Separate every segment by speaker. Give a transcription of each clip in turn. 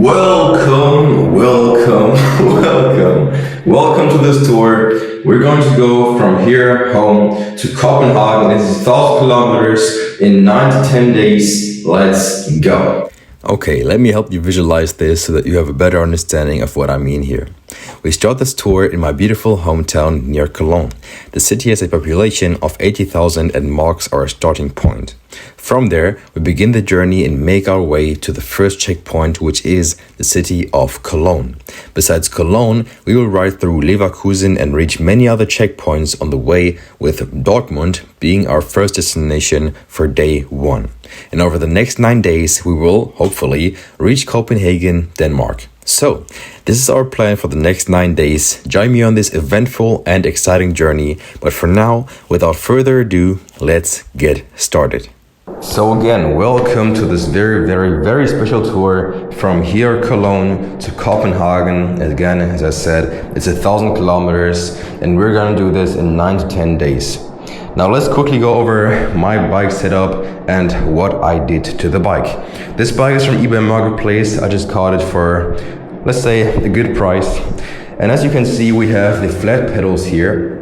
Speaker 1: Welcome to this tour. We're going to go from here home to Copenhagen. It's 1,000 kilometers in 9 to 10 days. Let's go. Okay, let me help you visualize this so that you have a better understanding of what I mean here. We start this tour in my beautiful hometown near Cologne. The city has a population of 80,000 and marks our starting point. From there, we begin the journey and make our way to the first checkpoint, which is the city of Cologne. Besides Cologne, we will ride through Leverkusen and reach many other checkpoints on the way, with Dortmund being our first destination for day 1. And over the next 9 days, we will, hopefully, reach Copenhagen, Denmark. So, this is our plan for the next 9 days. Join me on this eventful and exciting journey. But for now, without further ado, let's get started. So again, welcome to this very special tour from here, Cologne, to Copenhagen. Again, as I said, it's 1,000 kilometers and we're gonna do this in 9 to 10 days. Now let's quickly go over my bike setup and what I did to the bike. This bike is from eBay Marketplace. I just caught it for, let's say, a good price. And as you can see, we have the flat pedals here,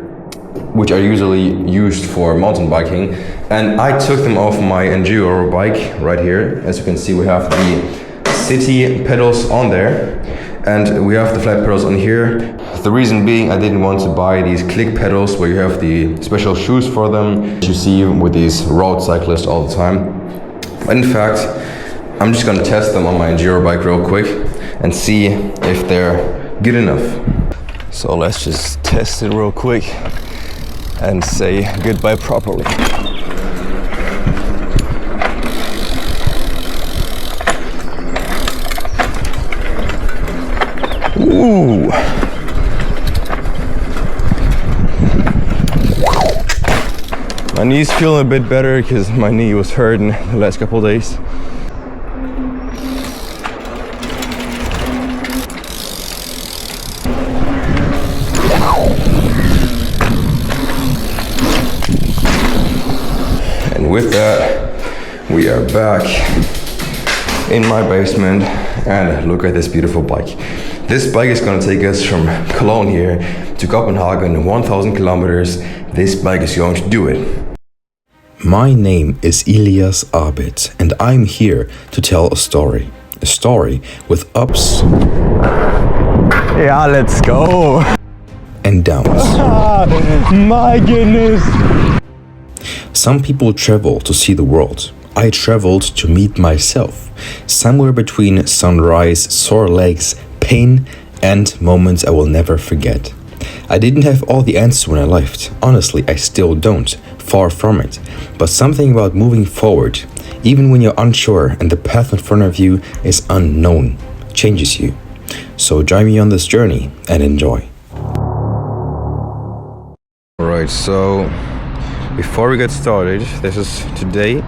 Speaker 1: which are usually used for mountain biking. And I took them off my enduro bike right here. As you can see, we have the city pedals on there and we have the flat pedals on here. The reason being, I didn't want to buy these click pedals where you have the special shoes for them that you see with these road cyclists all the time. In fact, I'm just gonna test them on my enduro bike real quick and see if they're good enough. So let's just test it real quick and say goodbye properly. Ooh. My knee's feeling a bit better because my knee was hurting the last couple of days. And with that, we are back in my basement and look at this beautiful bike. This bike is gonna take us from Cologne here to Copenhagen, 1,000 kilometers. This bike is going to do it. My name is Elias Abid and I'm here to tell a story. A story with ups. Yeah, let's go. And downs. My goodness. Some people travel to see the world. I traveled to meet myself. Somewhere between sunrise, sore legs, pain, and moments I will never forget. I didn't have all the answers when I left. Honestly, I still don't. Far from it. But something about moving forward, even when you're unsure and the path in front of you is unknown, changes you. So join me on this journey and enjoy. Alright, so before we get started, this is today.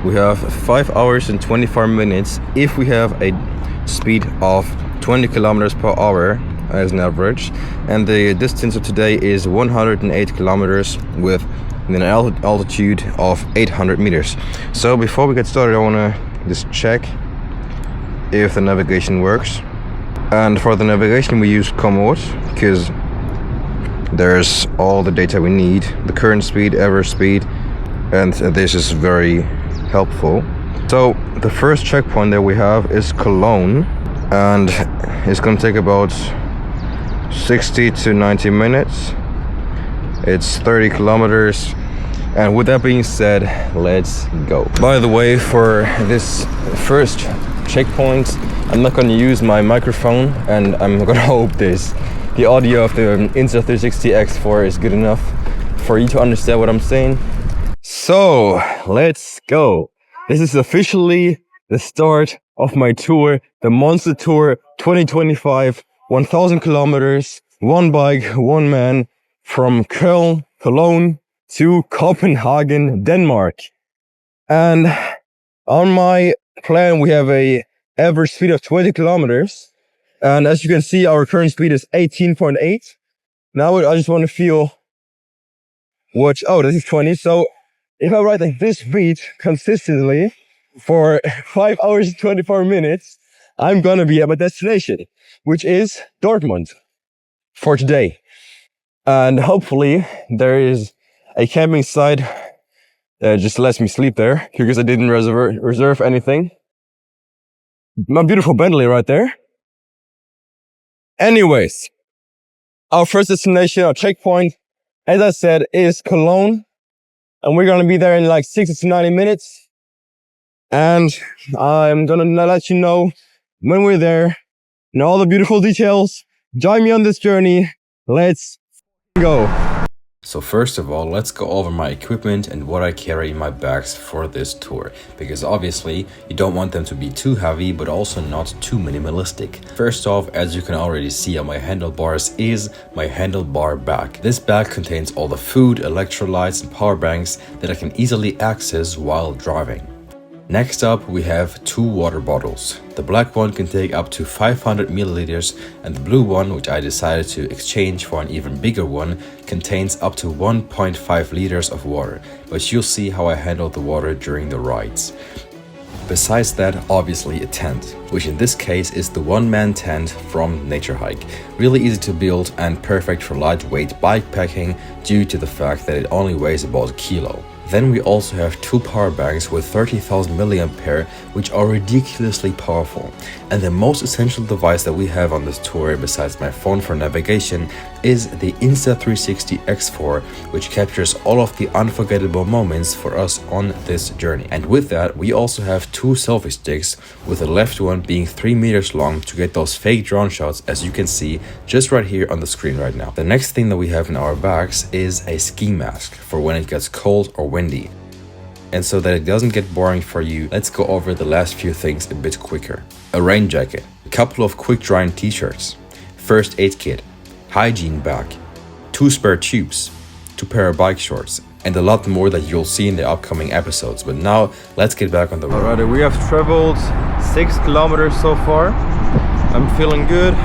Speaker 1: We have 5 hours and 24 minutes if we have a speed of 20 kilometers per hour as an average, and the distance of today is 108 kilometers with an altitude of 800 meters. So before we get started, I want to just check if the navigation works. And for the navigation we use Komoot because there's all the data we need, the current speed, average speed, and this is very helpful. So the first checkpoint that we have is Cologne, and it's gonna take about 60 to 90 minutes. It's 30 kilometers. And with that being said, let's go. By the way, for this first checkpoint, I'm not gonna use my microphone and I'm gonna hope the audio of the Insta360 X4 is good enough for you to understand what I'm saying. So let's go. This is officially the start of my tour, the Monster Tour 2025, 1,000 kilometers, one bike, one man, from Cologne to Copenhagen, Denmark. And on my plan, we have a average speed of 20 kilometers. And as you can see, our current speed is 18.8. Now I just want to feel oh, this is 20. So if I ride like this speed consistently for 5 hours and 24 minutes,
Speaker 2: I'm gonna be at my destination, which is Dortmund for today. And hopefully there is a camping site that just lets me sleep there because I didn't reserve anything. My beautiful Bentley right there. Anyways, our first destination, our checkpoint, as I said, is Cologne. And we're gonna be there in like 60 to 90 minutes. And I'm gonna let you know when we're there and all the beautiful details. Join me on this journey. Let's go.
Speaker 1: So first of all, let's go over my equipment and what I carry in my bags for this tour, because obviously you don't want them to be too heavy but also not too minimalistic. First off, as you can already see on my handlebars, is my handlebar bag. This bag contains all the food, electrolytes and power banks that I can easily access while driving. Next up, we have 2 water bottles. The black one can take up to 500 milliliters and the blue one, which I decided to exchange for an even bigger one, contains up to 1.5 liters of water, but you'll see how I handle the water during the rides. Besides that, obviously a tent, which in this case is the one-man tent from Nature Hike. Really easy to build and perfect for lightweight bike packing due to the fact that it only weighs about a kilo. Then we also have 2 power banks with 30,000 mAh, which are ridiculously powerful. And the most essential device that we have on this tour, besides my phone for navigation, is the Insta360 X4, which captures all of the unforgettable moments for us on this journey. And with that, we also have 2 selfie sticks, with the left one being 3 meters long to get those fake drone shots, as you can see just right here on the screen right now. The next thing that we have in our bags is a ski mask for when it gets cold or windy. And so that it doesn't get boring for you, let's go over the last few things a bit quicker. A rain jacket, a couple of quick drying t-shirts, first aid kit, hygiene bag, 2 spare tubes, 2 pair of bike shorts, and a lot more that you'll see in the upcoming episodes. But now, let's get back on the road.
Speaker 2: Alright, we have traveled 6 kilometers so far. I'm feeling good.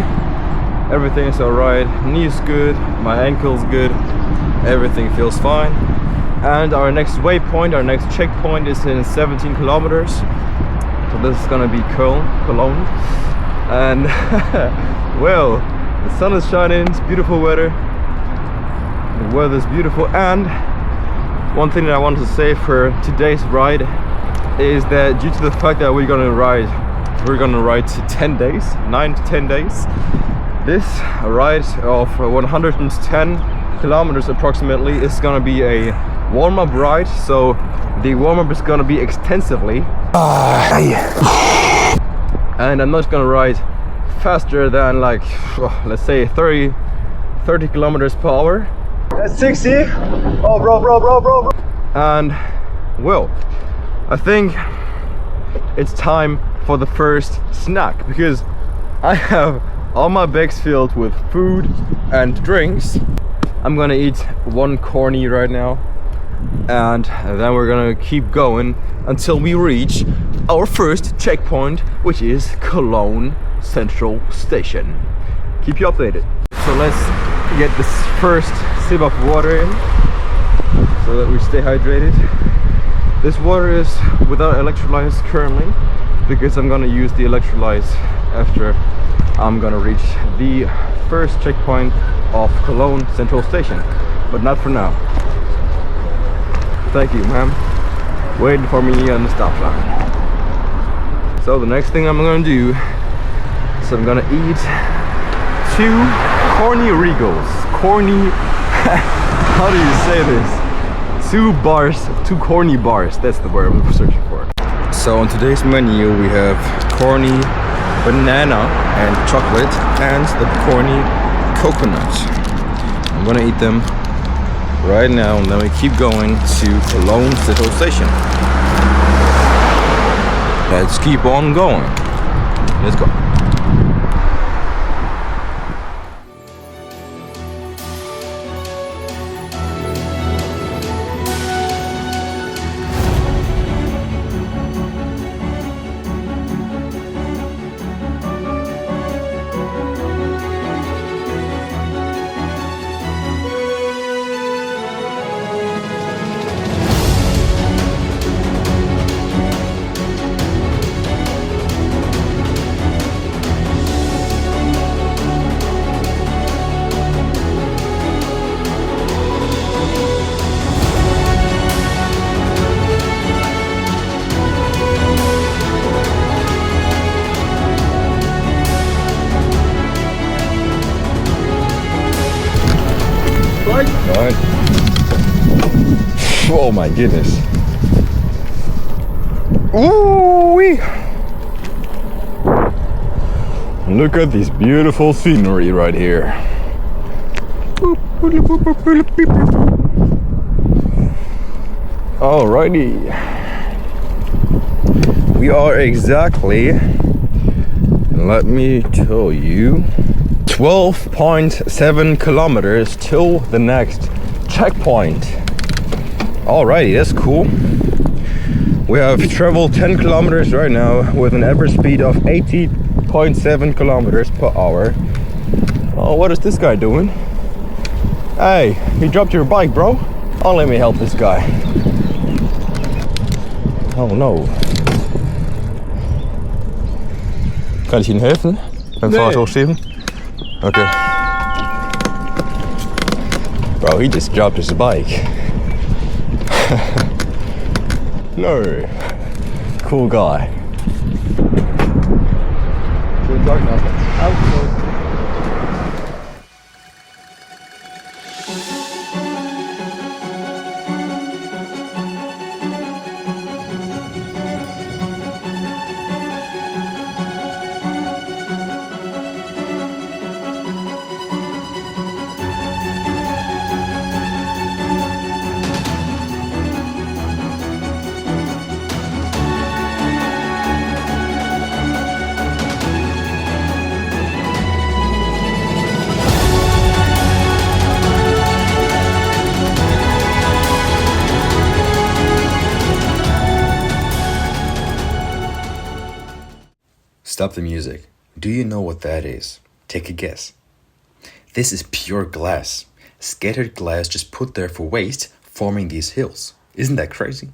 Speaker 2: Everything is alright. Knee's good, my ankle's good. Everything feels fine. And our next waypoint, our next checkpoint is in 17 kilometers. So this is gonna be Cologne. And well, the sun is shining, it's beautiful weather. The weather is beautiful. And one thing that I want to say for today's ride is that due to the fact that we're gonna ride to 10 days, 9 to 10 days. This ride of 110 kilometers approximately is gonna be a warm-up ride, so the warm-up is gonna be extensively. And I'm not gonna ride faster than like, let's say 30 kilometers per hour. That's 60. Oh, bro. And well, I think it's time for the first snack, because I have all my bags filled with food and drinks. I'm gonna eat 1 corny right now, and then we're gonna keep going until we reach our first checkpoint, which is Cologne Central Station. Keep you updated. So let's get this first sip of water in so that we stay hydrated. This water is without electrolytes currently, because I'm gonna use the electrolytes after I'm gonna reach the first checkpoint of Cologne Central Station, but not for now. Thank you, ma'am. Waiting for me on the stop sign. So the next thing I'm gonna do is I'm gonna eat 2 corny regals. Corny, how do you say this? 2 corny bars. That's the word I'm searching for. So on today's menu we have corny banana and chocolate and the corny coconut. I'm gonna eat them right now, and then we keep going to Cologne Central Station. Let's keep on going. Let's go. behind. Oh my goodness. Ooh-wee. Look at this beautiful scenery right here. Alrighty. We are exactly, let me tell you, 12.7 kilometers till the next checkpoint. Alrighty, that's cool. We have traveled 10 kilometers right now with an average speed of 80.7 kilometers per hour. Oh, what is this guy doing? Hey, you dropped your bike, bro. Oh, let me help this guy. Oh no. Kann ich Ihnen helfen? Beim Fahrrad hochschieben? Okay. Bro, he just dropped his bike. No. Cool guy. Guten Tag, Nachbar.
Speaker 1: Stop the music. Do you know what that is? Take a guess. This is pure glass. Scattered glass just put there for waste, forming these hills. Isn't that crazy?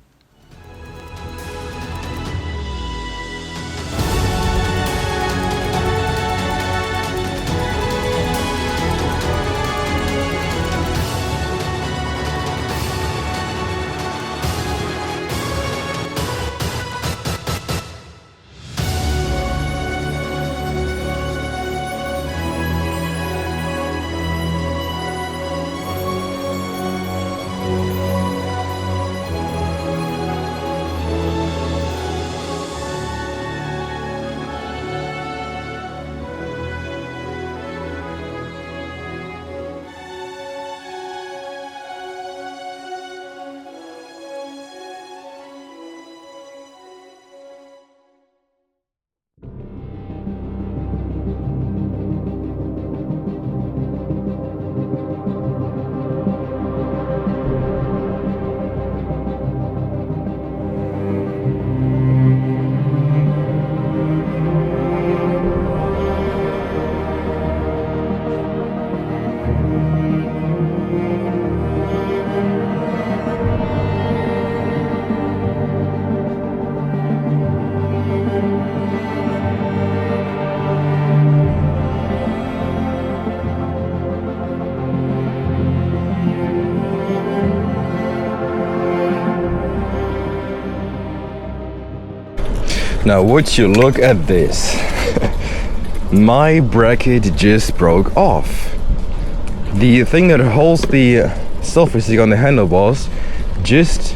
Speaker 2: Now would you look at this. My bracket just broke off. The thing that holds the selfie stick on the handlebars just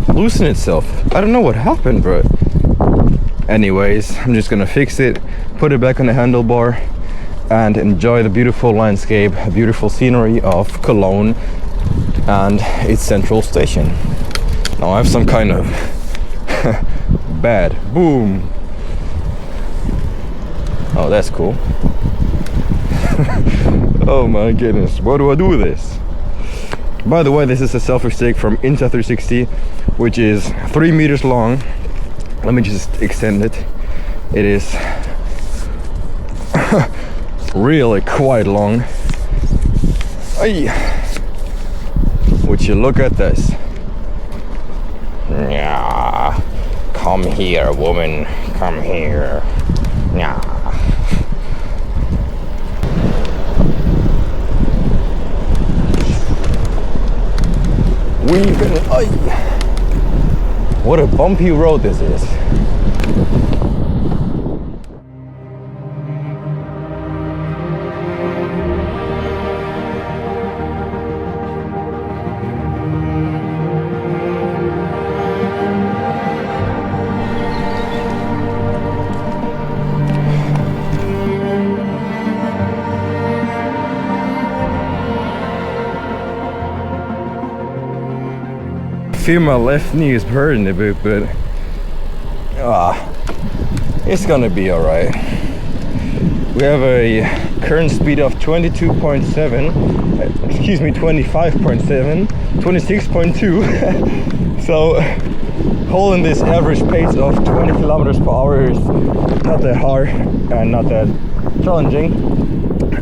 Speaker 2: loosened itself. I don't know what happened, but anyways, I'm just gonna fix it, put it back on the handlebar and enjoy the beautiful landscape, beautiful scenery of Cologne and its central station. Now I have some kind of bad boom. Oh, that's cool. Oh my goodness, what do I do with this? By the way, this is a selfie stick from Insta360, which is 3 meters long. Let me just extend it. It is really quite long. Ay. Would you look at this? Yeah. Come here, woman. Come here. Yeah. What a bumpy road this is. feel my left knee is hurting a bit, but it's gonna be alright. We have a current speed of 22.7, excuse me, 25.7, 26.2. So holding this average pace of 20 kilometers per hour is not that hard and not that challenging.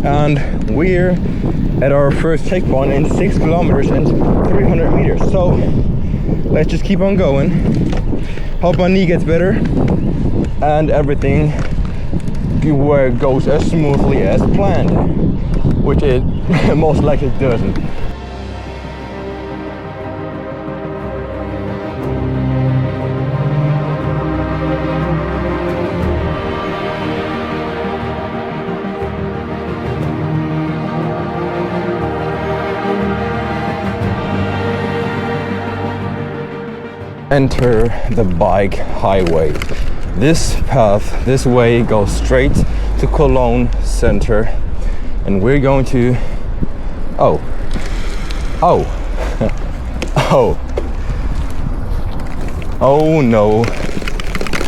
Speaker 2: And we're at our first checkpoint in 6 kilometers and 300 meters. So let's just keep on going. Hope my knee gets better and everything goes as smoothly as planned, which it most likely doesn't. Enter the bike highway. This path, this way goes straight to Cologne center, and we're going to oh no,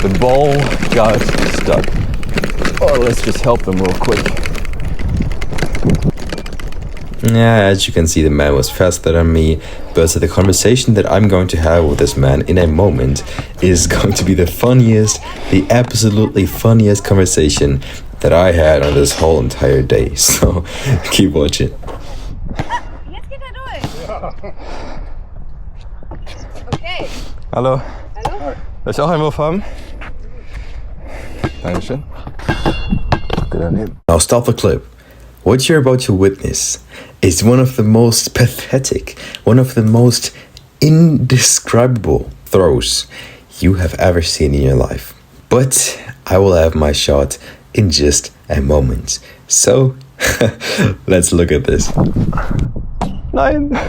Speaker 2: the ball got stuck. Oh, let's just help them real quick.
Speaker 1: Yeah, as you can see, the man was faster than me, but the conversation that I'm going to have with this man in a moment is going to be the funniest, the absolutely funniest conversation that I had on this whole entire day. So keep watching.
Speaker 3: Jetzt geht durch. Okay.
Speaker 2: Hallo.
Speaker 3: Hallo?
Speaker 2: Soll ich auch einen Wurf haben? Dankeschön.
Speaker 1: Now stop the clip. What you're about to witness is one of the most pathetic, one of the most indescribable throws you have ever seen in your life. But I will have my shot in just a moment. So, let's look at this.
Speaker 2: Nein!
Speaker 3: Da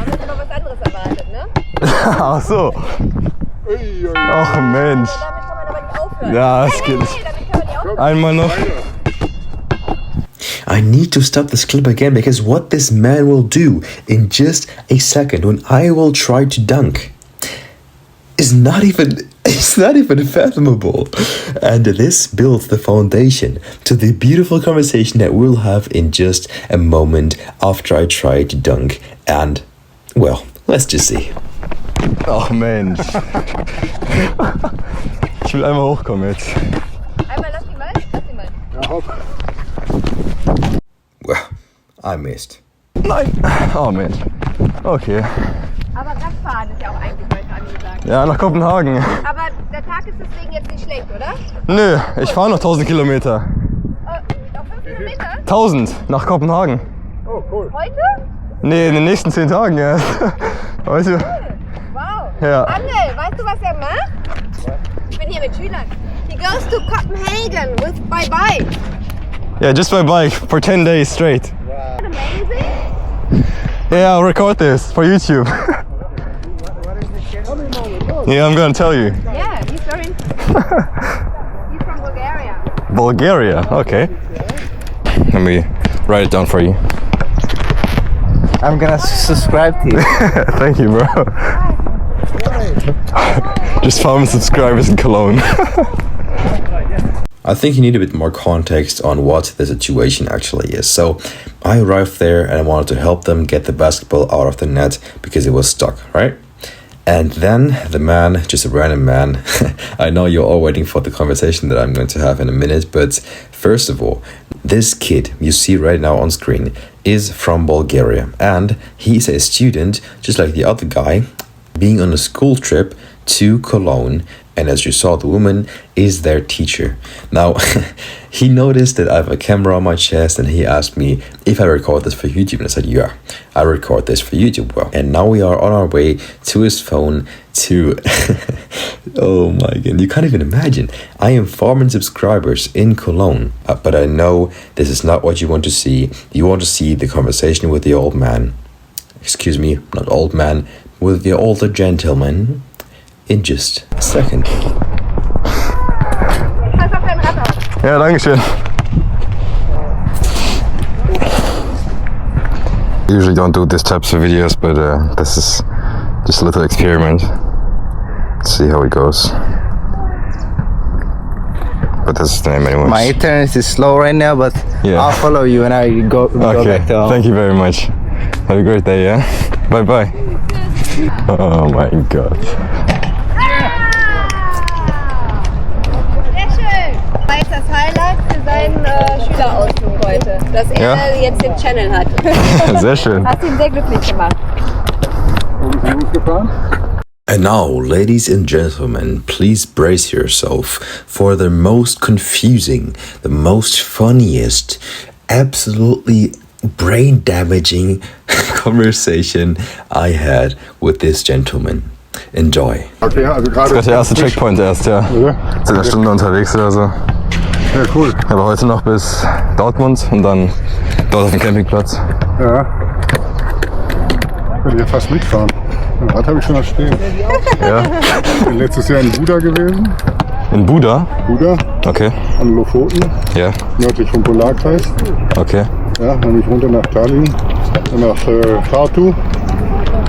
Speaker 3: haben wir noch was anderes erwartet, ne?
Speaker 2: Ach so. Ach Mensch.
Speaker 3: Damit kann man aber nicht aufhören.
Speaker 2: Ja, es geht.
Speaker 3: Damit kann man nicht aufhören.
Speaker 2: Einmal noch.
Speaker 1: I need to stop this clip again because what this man will do in just a second when I will try to dunk is not even fathomable. And this builds the foundation to the beautiful conversation that we'll have in just a moment after I try to dunk. And, well, let's just see.
Speaker 2: Ach Mensch. Ich will einmal hochkommen jetzt.
Speaker 3: Einmal lass die mal.
Speaker 2: Ja, hopp.
Speaker 1: Well, I missed.
Speaker 2: Nein! Oh Mensch. Okay.
Speaker 3: Aber Radfahren ist ja auch eigentlich heute angesagt.
Speaker 2: Ja, nach Kopenhagen.
Speaker 3: Aber der Tag ist deswegen jetzt nicht schlecht, oder?
Speaker 2: Nö, ich fahre noch 1000 Kilometer.
Speaker 3: Noch 5 Kilometer?
Speaker 2: 1000 nach Kopenhagen.
Speaker 3: Oh, cool. Heute?
Speaker 2: Nee, in den nächsten 10 Tagen, ja. Weißt du?
Speaker 3: Wow.
Speaker 2: Ja.
Speaker 3: Angel, weißt du, was er macht? Ich bin hier mit Schülern. He goes to Copenhagen by bike.
Speaker 2: Yeah, just by bike for 10 days straight.
Speaker 3: Wow. Amazing.
Speaker 2: Yeah, I'll record this for YouTube. Yeah, I'm gonna tell you.
Speaker 3: Yeah, he's very interesting. He's from Bulgaria.
Speaker 2: Bulgaria, okay. Let me write it down for you.
Speaker 4: I'm gonna subscribe to you.
Speaker 2: Thank you, bro. Just found subscribers in Cologne.
Speaker 1: I think you need a bit more context on what the situation actually is. So I arrived there and I wanted to help them get the basketball out of the net because it was stuck, right? And then the man, just a random man, I know you're all waiting for the conversation that I'm going to have in a minute, but first of all, this kid you see right now on screen is from Bulgaria, and he's a student, just like the other guy, being on a school trip to Cologne, and as you saw, the woman is their teacher. Now, he noticed that I have a camera on my chest and he asked me if I record this for YouTube, and I said, yeah, I record this for YouTube. Well, and now we are on our way to his phone to, oh my god, you can't even imagine. I am 4 million subscribers in Cologne, but I know this is not what you want to see. You want to see the conversation with the old man, excuse me, not old man, with the older gentleman in just a second.
Speaker 2: Ja, danke schön. Usually don't do this types of videos, but this is Just a little experiment. See how it goes. But that's the name anyways.
Speaker 4: My internet is slow right now, but
Speaker 2: Yeah.
Speaker 4: I'll follow you and I go back to home.
Speaker 2: Thank you very much. Have a great day, yeah? Bye bye. Oh my god.
Speaker 3: Sehr schön. Das war jetzt das Highlight für seinen Schülerausflug heute, dass er
Speaker 2: Ja?
Speaker 3: jetzt den Channel hat.
Speaker 2: Sehr schön.
Speaker 3: Hast ihn sehr glücklich gemacht.
Speaker 1: And now, ladies and gentlemen, please brace yourself for the most confusing, the most funniest, absolutely brain-damaging conversation I had with this gentleman. Enjoy.
Speaker 5: Okay, also
Speaker 2: Das
Speaker 5: gerade.
Speaker 2: ist der erste Checkpoint erst, ja.
Speaker 5: Ja,
Speaker 2: Sind eine Stunde unterwegs oder so.
Speaker 5: ja, cool.
Speaker 2: Aber heute noch bis Dortmund und dann dort auf dem Campingplatz.
Speaker 5: Ja. Könnte ich ja fast mitfahren. Ein Rad habe ich schon noch stehen.
Speaker 2: Ja.
Speaker 5: Ich bin letztes Jahr in Buda gewesen.
Speaker 2: In Buda?
Speaker 5: Buda,
Speaker 2: Okay.
Speaker 5: an Lofoten,
Speaker 2: Ja.
Speaker 5: nördlich vom Polarkreis.
Speaker 2: Okay.
Speaker 5: Ja, dann bin ich runter nach Tallinn, dann nach Tartu,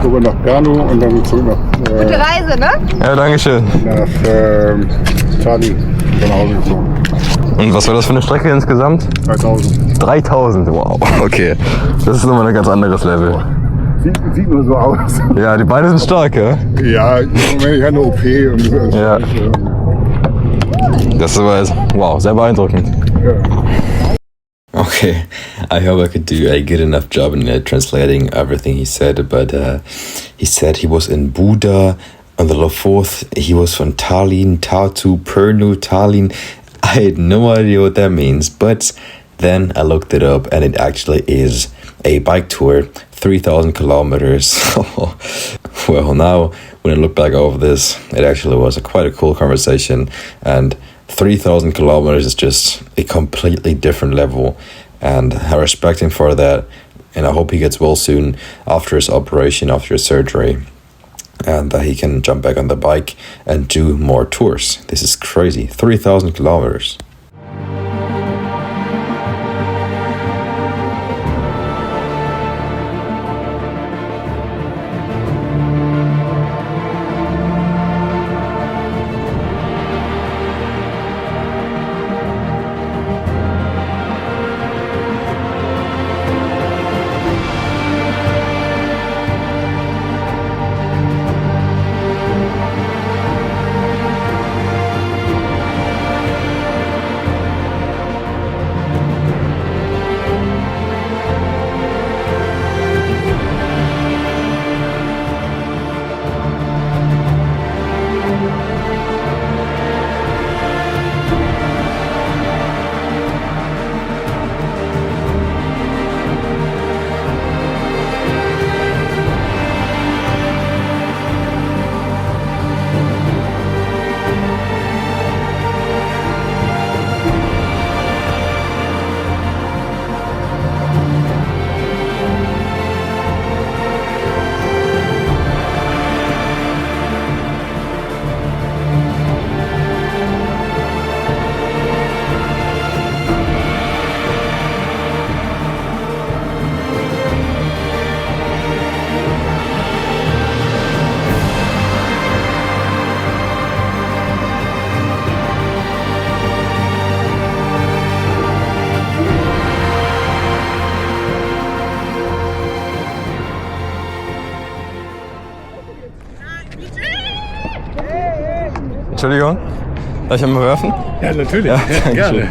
Speaker 5: rüber nach Pärnu und dann zurück
Speaker 3: Gute Reise, ne?
Speaker 2: Ja, danke schön.
Speaker 5: nach Tallinn. Dann nach Hause geflogen.
Speaker 2: Und was war das für eine Strecke insgesamt?
Speaker 5: 3000.
Speaker 2: 3000, wow. Okay. Das ist nochmal ein ganz anderes Level.
Speaker 5: Sieht nur so aus.
Speaker 2: Ja, die Beine sind stark, ja?
Speaker 5: Ja, ich hatte eine OP und so.
Speaker 2: Ja. Das war wow, sehr beeindruckend.
Speaker 1: Okay, I hope I could do a good enough job in translating everything he said, but he said he was in Buda, on the Lofoten, he was from Tallinn, Tartu, Pärnu, Tallinn. I had no idea what that means, but then I looked it up and it actually is a bike tour, 3,000 kilometers. Well, now when I look back over this, it actually was quite a cool conversation, and 3,000 kilometers is just a completely different level, and I respect him for that, and I hope he gets well soon after his operation, after his surgery, and that he can jump back on the bike and do more tours. This is crazy, 3,000 kilometers.
Speaker 2: Entschuldigung, darf ich einmal werfen?
Speaker 5: Ja, natürlich.
Speaker 2: Ja, danke schön.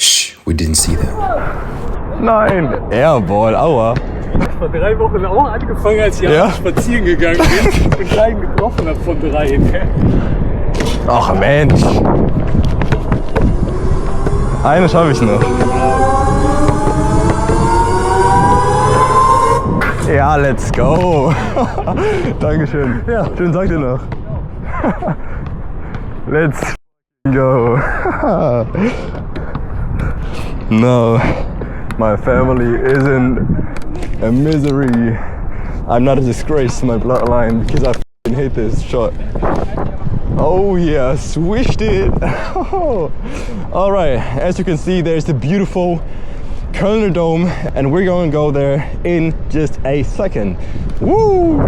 Speaker 1: Shh, we didn't see that.
Speaker 2: Nein, Airball, aua.
Speaker 6: Vor 3 Wochen auch angefangen, als ich
Speaker 2: Ja?
Speaker 6: spazieren gegangen bin und keinen getroffen habe von 3.
Speaker 2: Ach Mensch. Eine schaffe ich noch. Ja, let's go. Dankeschön. Ja. Schönen Tag dir noch. Let's go. No, my family isn't a misery. I'm not a disgrace to my bloodline because I f***ing hate this shot. Oh yeah, swished it. All right, as you can see, there's the beautiful Kölner Dom, and we're going to go there in just a second. Woo!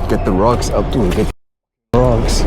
Speaker 2: Get the rocks up, dude. Get the rocks.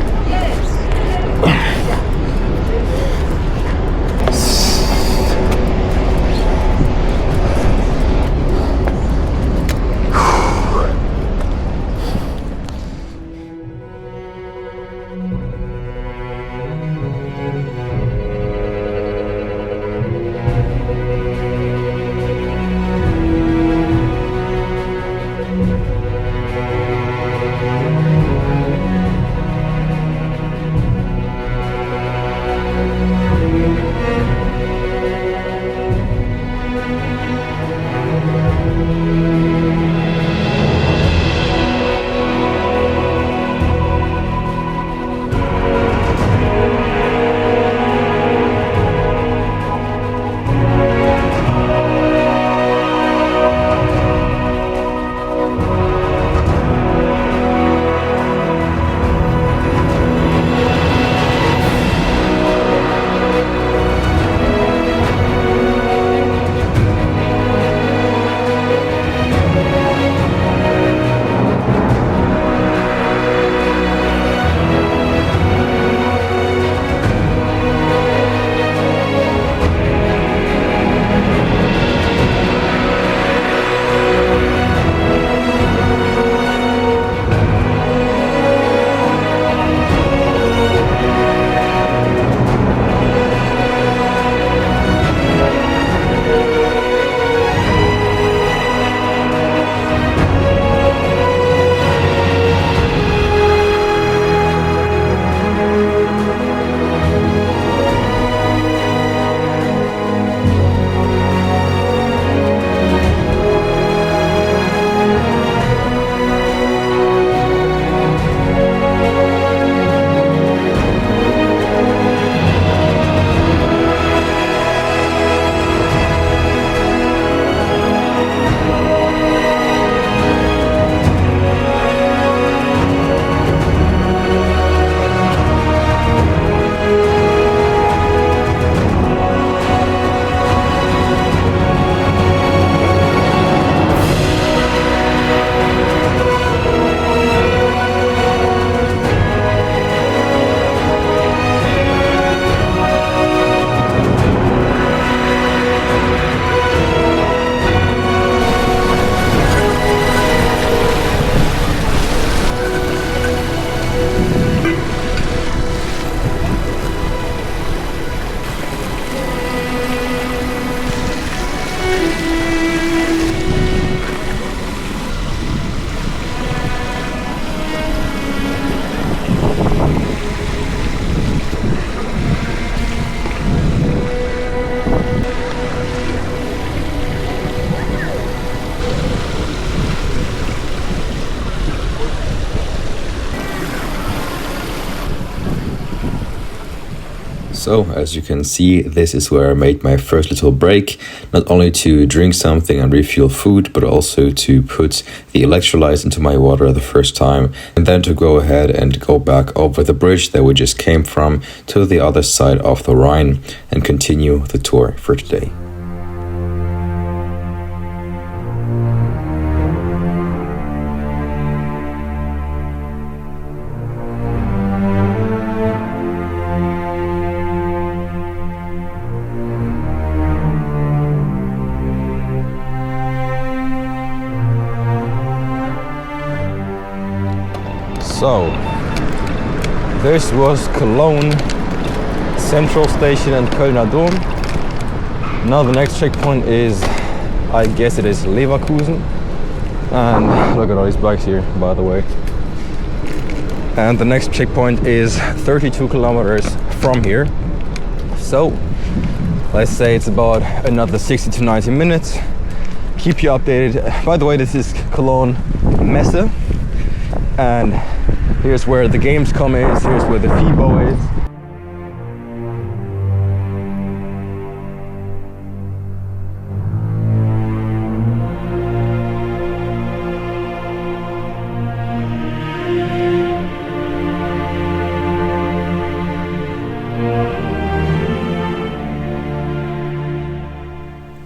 Speaker 1: So, as you can see, this is where I made my first little break, not only to drink something and refuel food, but also to put the electrolytes into my water the first time, and then to go ahead and go back over the bridge that we just came from to the other side of the Rhine and continue the tour for today.
Speaker 2: So, this was Cologne Central Station and Kölner Dom. Now the next checkpoint is, I guess it is Leverkusen. And look at all these bikes here, by the way. And the next checkpoint is 32 kilometers from here. So, let's say it's about another 60 to 90 minutes. Keep you updated. By the way, this is Cologne Messe, and here's where the Gamescom is, here's where the FIBO is.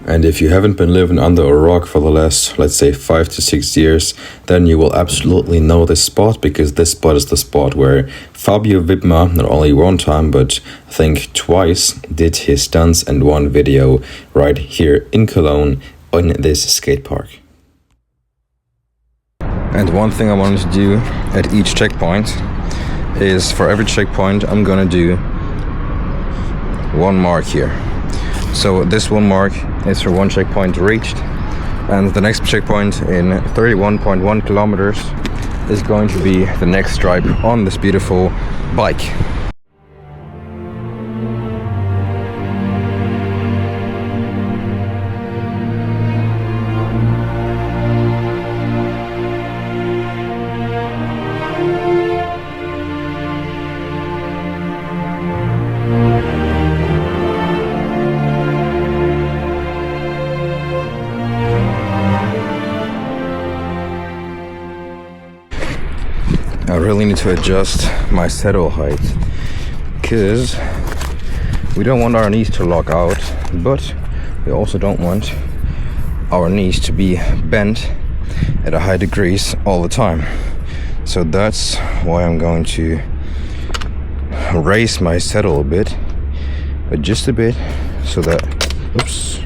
Speaker 1: And if you haven't been living under a rock for the last, let's say, 5 to 6 years, then you will absolutely know this spot, because this spot is the spot where Fabio Wibmer, not only one time, but I think twice, did his stunts and one video right here in Cologne in this skate park.
Speaker 2: And one thing I wanted to do at each checkpoint is, for every checkpoint, I'm gonna do one mark here. So this one mark is for one checkpoint reached, and the next checkpoint in 31.1 kilometers is going to be the next stripe on this beautiful bike. I really need to adjust my saddle height, because we don't want our knees to lock out, but we also don't want our knees to be bent at a high degrees all the time. So that's why I'm going to raise my saddle a bit, but just a bit, so that, oops,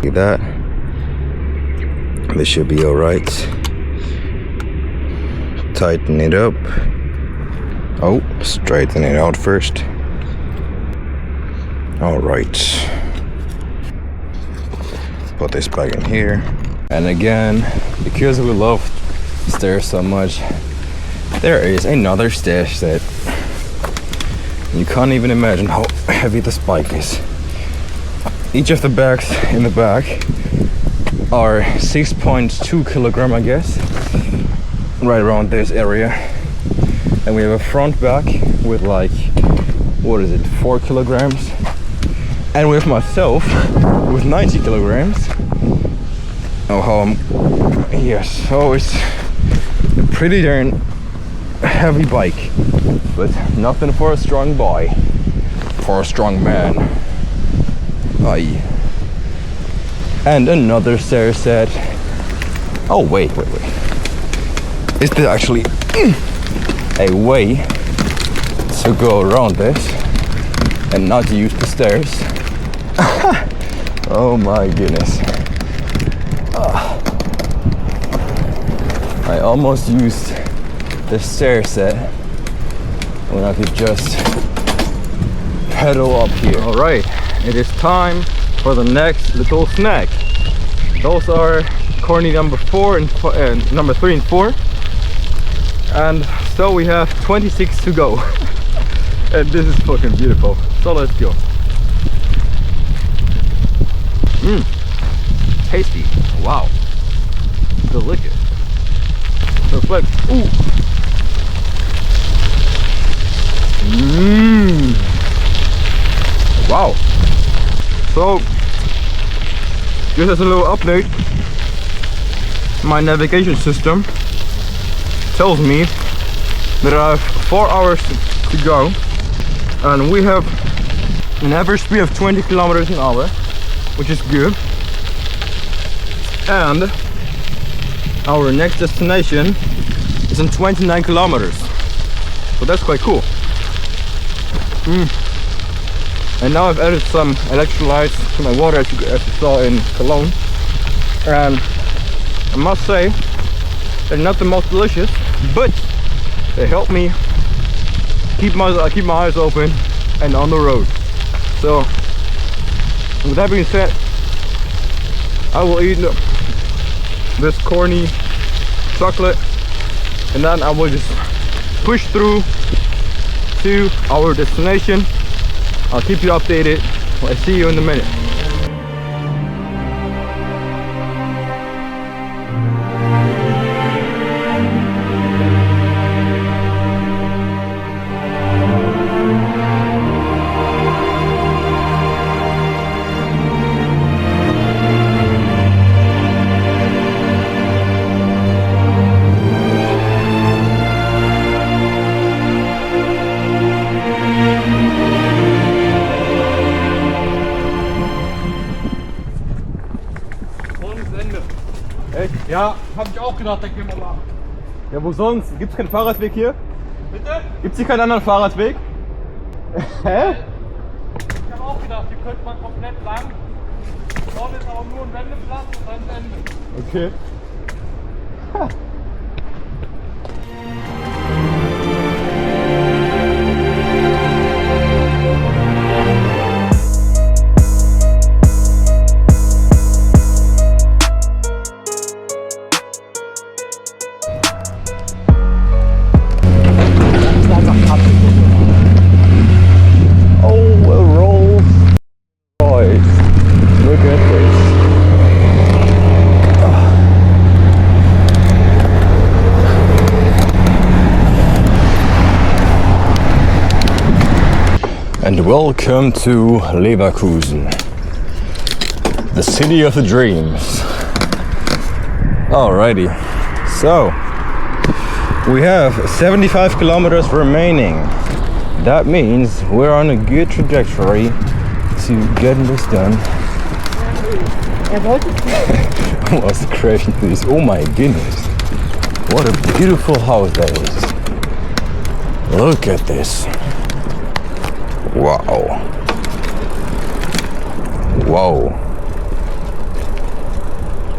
Speaker 2: like that. This should be all right. Tighten it up. Oh, straighten it out first. All right. Put this back in here. And again, because we love stairs so much, there is another stair set. You can't even imagine how heavy this bike is. Each of the bags in the back are 6.2 kilogram, I guess, right around this area. And we have a front back with like, what is it, 4 kilograms, and with myself with 90 kilograms. Oh, how I'm, yes, so it's a pretty darn heavy bike, but nothing for a strong boy, for a strong man. Aye. And another stair set. Oh, wait. Is there actually a way to go around this and not use the stairs? Oh my goodness. I almost used the stair set when I could just pedal up here. All right, it is time for the next little snack. Those are corny number 4 and number 3 and 4. And so we have 26 to go. And this is fucking beautiful. So let's go. Tasty. Wow. Delicious. Perfect. Ooh. Wow. So, just as a little update, my navigation system tells me that I have 4 hours to go, and we have an average speed of 20 kilometers an hour, which is good. And our next destination is in 29 kilometers, so that's quite cool. And now I've added some electrolytes to my water, as you saw in Cologne, and I must say they're not the most delicious, but they help me keep my eyes open and on the road. So with that being said, I will eat this corny chocolate, and then I will just push through to our destination I'll keep you updated. I'll see you in a minute.
Speaker 6: Echt? Ja, hab ich auch gedacht, dann gehen wir mal.
Speaker 2: Ja, wo sonst? Gibt's keinen Fahrradweg hier?
Speaker 6: Bitte?
Speaker 2: Gibt's hier keinen anderen Fahrradweg? Hä?
Speaker 6: Ich habe auch gedacht, hier könnte man komplett lang. Dort ist aber nur ein Wendeplatz und dann das Ende.
Speaker 2: Okay. Oh, a Rolls Royce. Look at this. And welcome to Leverkusen, the city of the dreams. Alrighty, so we have 75 kilometers remaining. That means we're on a good trajectory to getting this done. Almost crashing through this. Oh my goodness, what a beautiful house that is. Look at this. Wow. Whoa.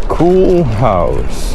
Speaker 2: Cool house.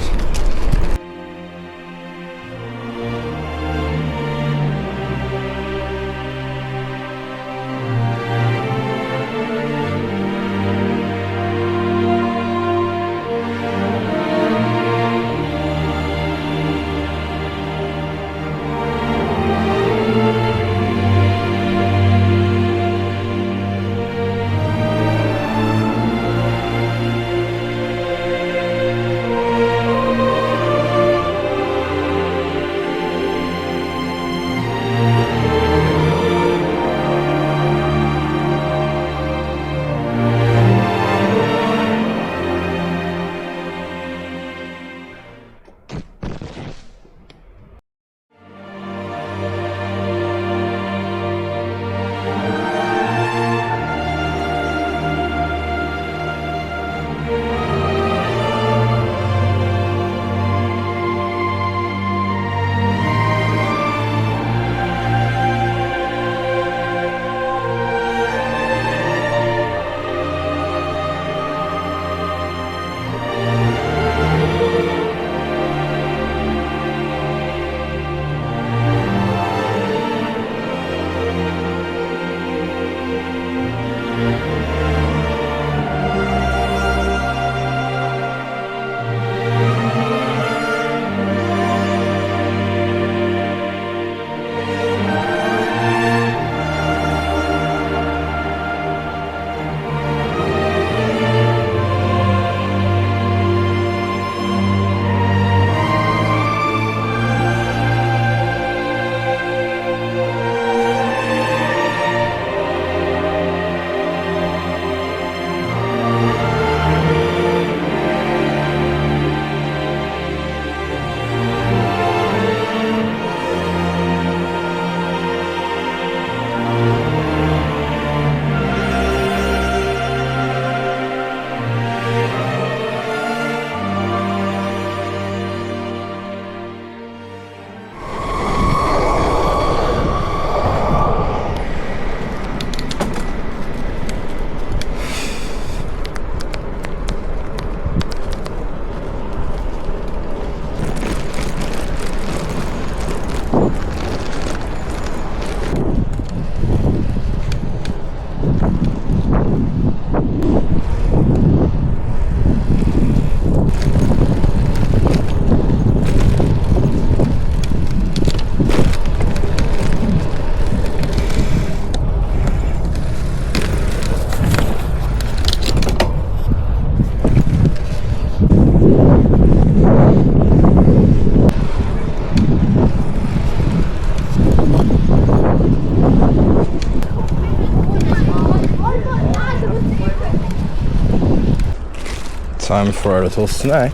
Speaker 2: Time for a little snack.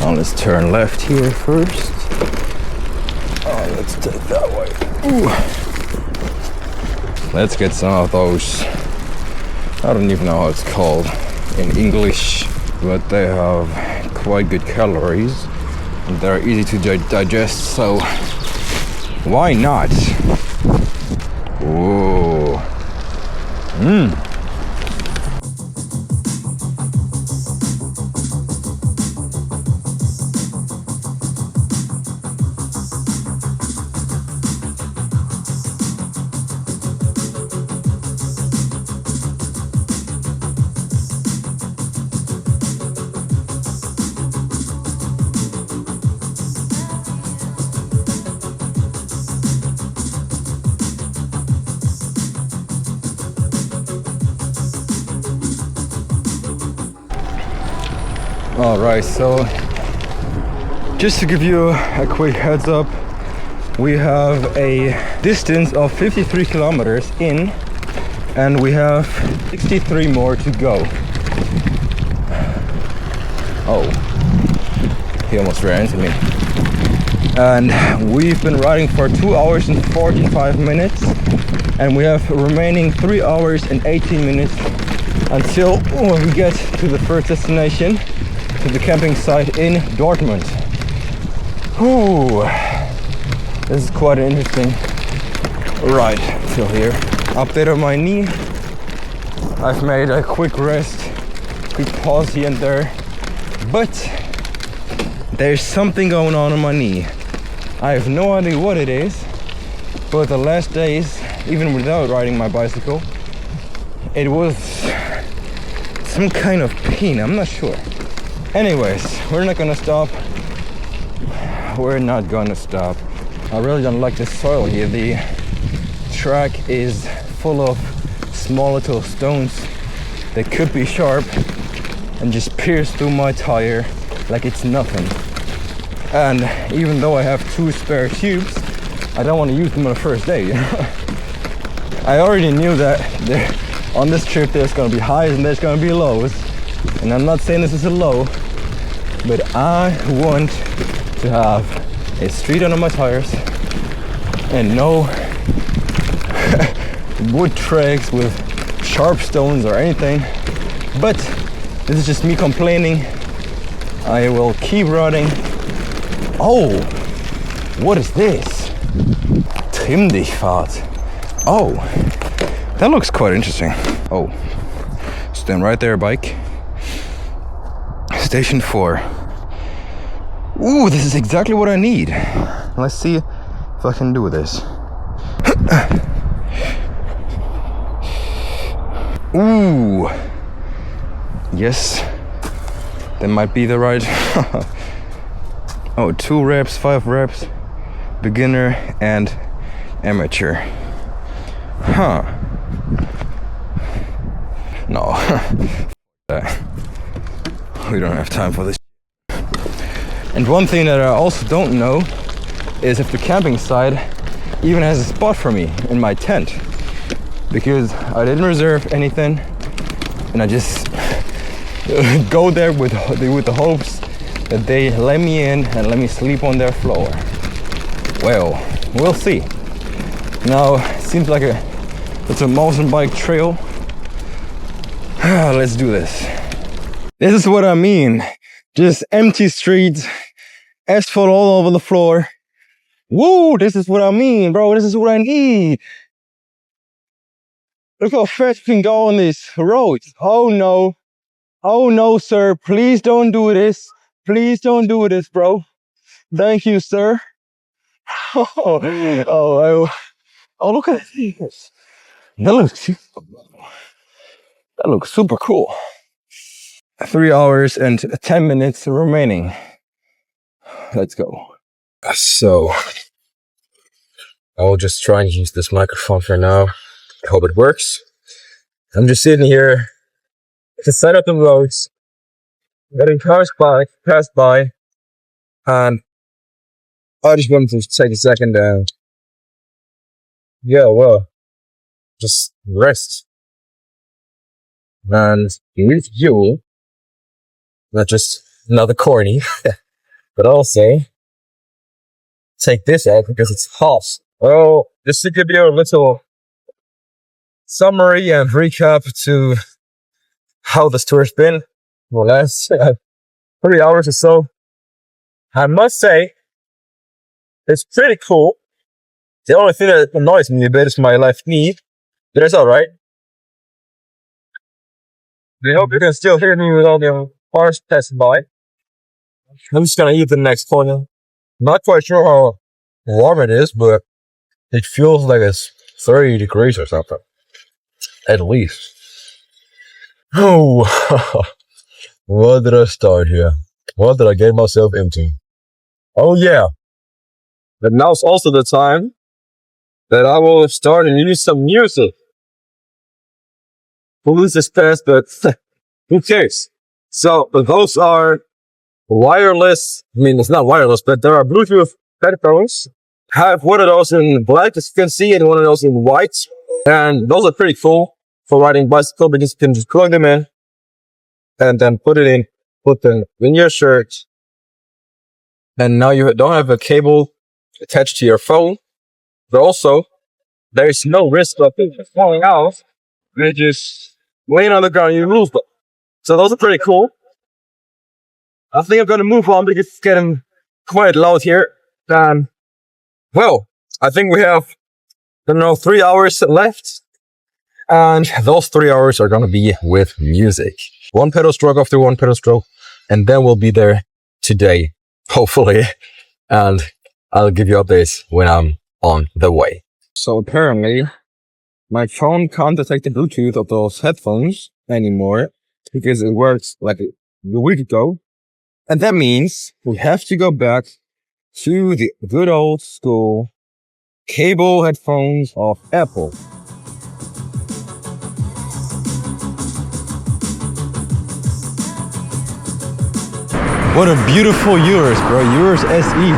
Speaker 2: Oh, let's turn left here first. Oh, let's take that way. Ooh. Let's get some of those. I don't even know how it's called in English, but they have quite good calories and they're easy to digest, so why not? Whoa. Alright, so just to give you a quick heads up, we have a distance of 53 kilometers in and we have 63 more to go. Oh, he almost ran into me. And we've been riding for 2 hours and 45 minutes and we have remaining 3 hours and 18 minutes until we get to the first destination, to the camping site in Dortmund. Ooh, this is quite an interesting ride till here. Update on my knee. I've made a quick rest, quick pause here and there, but there's something going on my knee. I have no idea what it is, but the last days, even without riding my bicycle, it was some kind of pain, I'm not sure. Anyways, we're not gonna stop. We're not gonna stop. I really don't like the soil here. The track is full of small little stones that could be sharp and just pierce through my tire like it's nothing. And even though I have 2 spare tubes, I don't want to use them on the first day. I already knew that on this trip there's gonna be highs and there's gonna be lows. And I'm not saying this is a low, but I want to have a street under my tires and no wood tracks with sharp stones or anything. But this is just me complaining. I will keep riding. Oh, what is this? Trimm dich Fahrt. Oh, that looks quite interesting. Oh, stand right there, bike. Station 4. Ooh, this is exactly what I need. Let's see if I can do this. Ooh. Yes. That might be the right. Oh, 2 reps, 5 reps. Beginner and amateur. Huh. No. We don't have time for this. And one thing that I also don't know is if the camping site even has a spot for me in my tent, because I didn't reserve anything and I just go there with the hopes that they let me in and let me sleep on their floor. Well, we'll see. Now it seems like it's a mountain bike trail. Let's do this. This is what I mean. Just empty streets, asphalt all over the floor. Woo, this is what I mean, bro. This is what I need. Look how fast we can go on this road. Oh no. Oh no, sir. Please don't do this. Please don't do this, bro. Thank you, sir. Oh, look at this. That looks super cool. 3 hours and 10 minutes remaining. Let's go. So, I will just try and use this microphone for now. I hope it works. I'm just sitting here to set up the roads, letting cars pass by, and I just wanted to take a second and just rest. And you need fuel. not just another corny, but also take this out because it's hot. Well, just to give you a little summary and recap to how this tour has been for the last 3 hours or so. I must say, it's pretty cool. The only thing that annoys me a bit is my left knee, but it's alright. I hope you can still hear me with all the cars passing by. I'm just gonna eat the next corner. Not quite sure how warm it is, but it feels like it's 30 degrees or something. At least. Oh, what did I start here? What did I get myself into? Oh yeah. But now's also the time that I will start and use some music. We'll lose this past, but who cares? So those are wireless. I mean, it's not wireless, but there are Bluetooth headphones. I have one of those in black, as you can see, and one of those in white. And those are pretty cool for riding bicycle because you can just plug them in and then put them in your shirt. And now you don't have a cable attached to your phone, but also there is no risk of it falling out. They just laying on the ground, you lose them. So those are pretty cool. I think I'm gonna move on because it's getting quite loud here. And well, I think we have, 3 hours left. And those 3 hours are gonna be with music. One pedal stroke after one pedal stroke. And then we'll be there today, hopefully. And I'll give you updates when I'm on the way. So apparently, my phone can't detect the Bluetooth of those headphones anymore because it works like a week ago. And that means we have to go back to the good old school cable headphones of Apple. What a beautiful Urus, bro. Urus SE.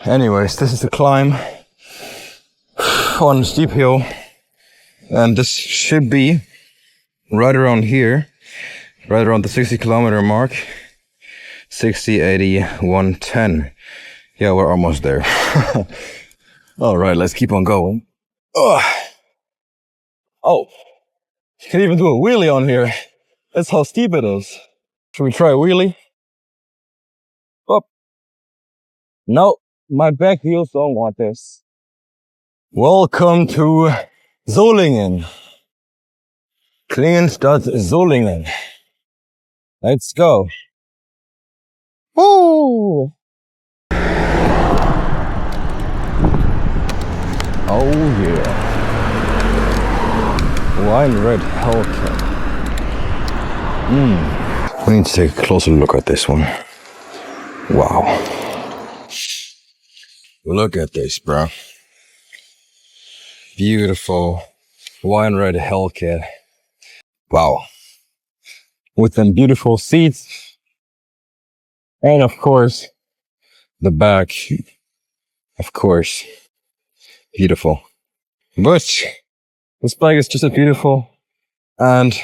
Speaker 2: Anyways, this is the climb on a steep hill. And this should be right around here. Right around the 60 kilometer mark. 60, 80, 110. Yeah, we're almost there. Alright, let's keep on going. Oh, you can even do a wheelie on here. That's how steep it is. Should we try a wheelie? Oh. No, my back wheels don't want this. Welcome to Solingen. Klingenstadt Solingen. Let's go. Woo! Oh yeah. Wine red Hellcat. We need to take a closer look at this one. Wow. Look at this, bro. Beautiful wine red Hellcat. Wow. With them beautiful seats. And of course, the back. Of course. Beautiful. But this bike is just as beautiful. And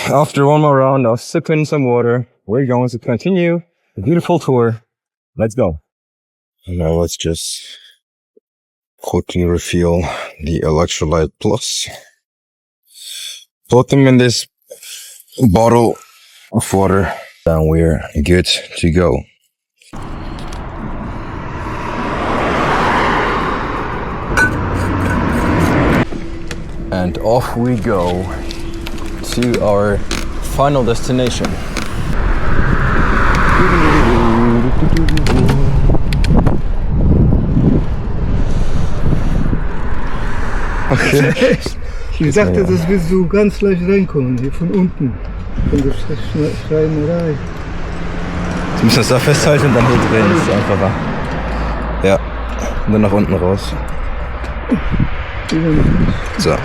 Speaker 2: after one more round of sipping some water, we're going to continue the beautiful tour. Let's go. Now let's just quickly refill the electrolyte plus. Put them in this bottle of water, and we're good to go. And off we go to our final destination.
Speaker 7: Okay. Ich dachte, das willst du ganz leicht reinkommen, hier von unten. Von der Schreinerei.
Speaker 2: Du musst das da festhalten und dann hier drehen, das ist einfacher. Ja, und dann nach unten raus. So.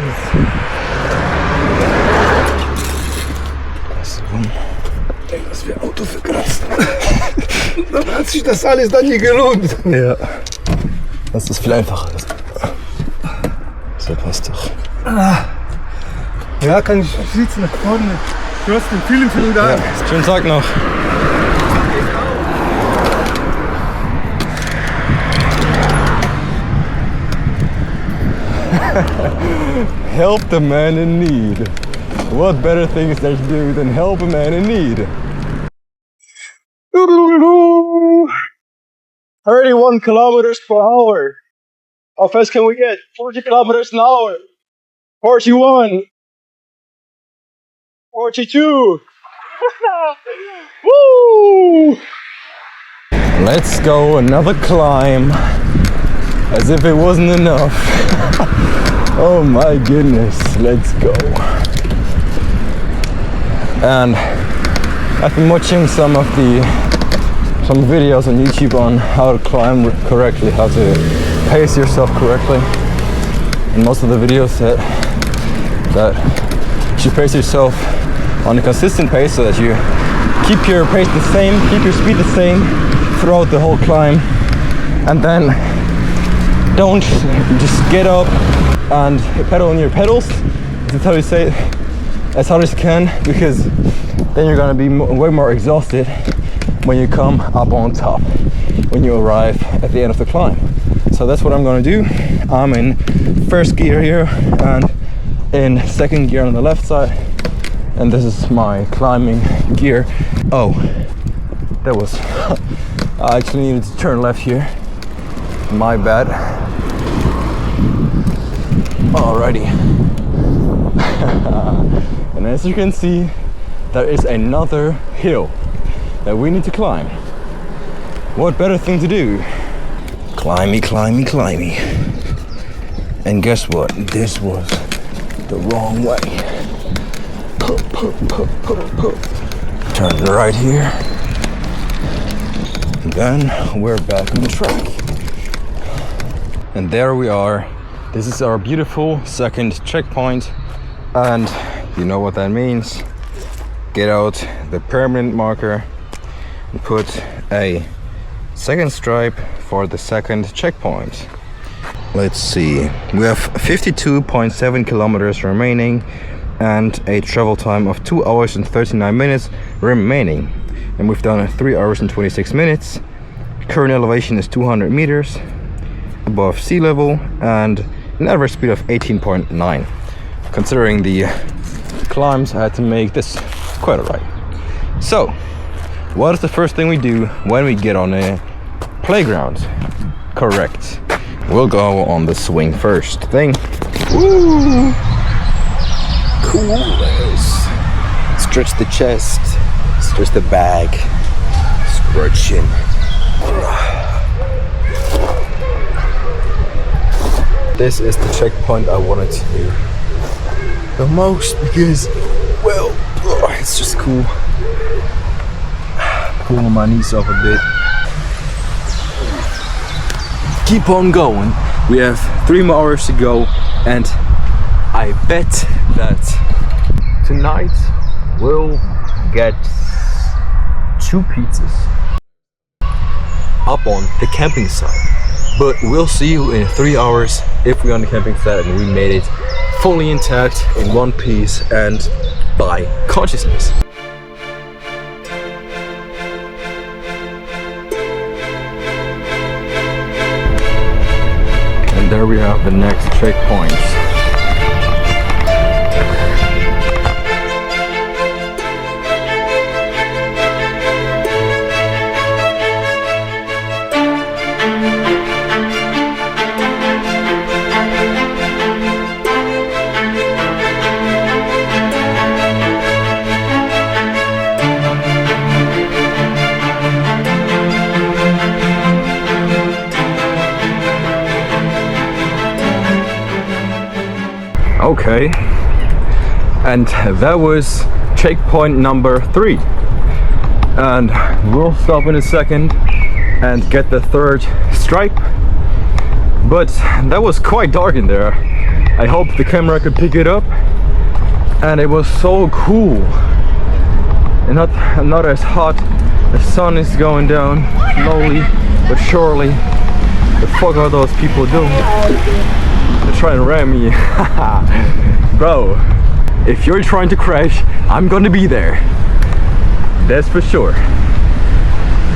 Speaker 7: Das wäre Auto verkratzt. Dann hat sich das alles dann nie gelohnt.
Speaker 2: Ja. Das ist viel einfacher. So passt doch.
Speaker 7: Ja, kann ich sitzen nach vorne. Du hast den Film für da.
Speaker 2: Ja, schönen Tag noch. Help the man in need. What better things there to do than help a man in need? 31 kilometers per hour. How fast can we get? 40 kilometers an hour. 41. 42. Woo! Let's go, another climb. As if it wasn't enough. Oh my goodness, let's go. And I've been watching some videos on YouTube on how to climb correctly, how to pace yourself correctly. And most of the videos said that you should pace yourself on a consistent pace so that you keep your pace the same, keep your speed the same throughout the whole climb. And then don't just get up and pedal on your pedals. That's how you say it, as hard as you can, because then you're gonna be way more exhausted when you come up on top, when you arrive at the end of the climb. So that's what I'm gonna do. I'm in first gear here and in second gear on the left side, and this is my climbing gear. Oh, that was I actually needed to turn left here, my bad. Alrighty. And as you can see, there is another hill that we need to climb. What better thing to do? Climby, climby, climby. And guess what? This was the wrong way. Turn right here. And then we're back on the track. And there we are. This is our beautiful second checkpoint. And you know what that means. Get out the permanent marker and put a second stripe for the second checkpoint. Let's see, we have 52.7 kilometers remaining and a travel time of 2 hours and 39 minutes remaining. And we've done 3 hours and 26 minutes. Current elevation is 200 meters above sea level and an average speed of 18.9. Considering the climbs, I had to make this quite alright. So, what is the first thing we do when we get on a playground? Correct. We'll go on the swing first thing. Woo! Cool. Stretch the chest, stretch the back, stretching. This is the checkpoint I wanted to do the most because, well, it's just cool. Pulling my knees off a bit. Keep on going. We have 3 more hours to go, and I bet that tonight we'll get 2 pizzas up on the camping site. But we'll see you in 3 hours if we're on the camping site and we made it fully intact, in one piece, and by consciousness. And there we have the next checkpoints. Okay, and that was checkpoint number 3, and we'll stop in a second and get the 3rd stripe. But that was quite dark in there. I hope the camera could pick it up, and it was so cool and not as hot. The sun is going down slowly but surely. The fuck are those people doing? They're trying to ram me. Bro, if you're trying to crash, I'm gonna be there. That's for sure.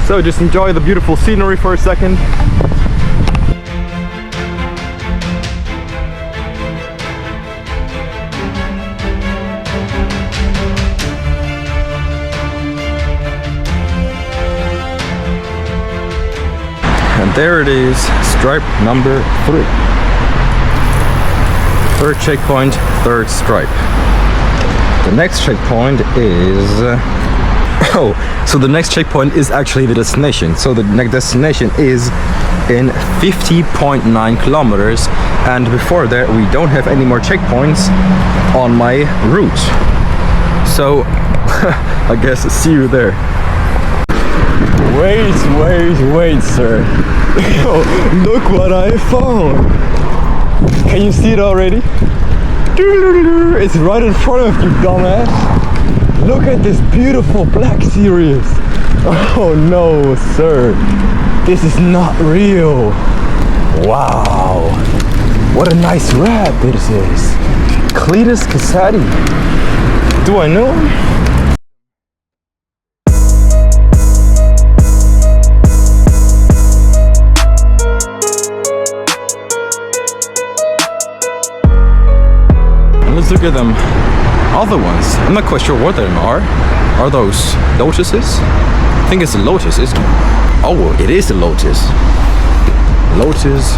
Speaker 2: So just enjoy the beautiful scenery for a second. And there it is, stripe number 3. Third checkpoint, third stripe. The next checkpoint is... so the next checkpoint is actually the destination. So the next destination is in 50.9 kilometers. And before that, we don't have any more checkpoints on my route. So I guess see you there. Wait, sir. Look what I found. Can you see it already? It's right in front of you, dumbass. Look at this beautiful Black Series. Oh no, sir. This is not real. Wow. What a nice wrap this is. Cletus Casati. Do I know him? Let's look at them other ones. I'm not quite sure what they are. Are those Lotuses? I think it's a Lotus, isn't it? Oh, it is a Lotus. Lotus.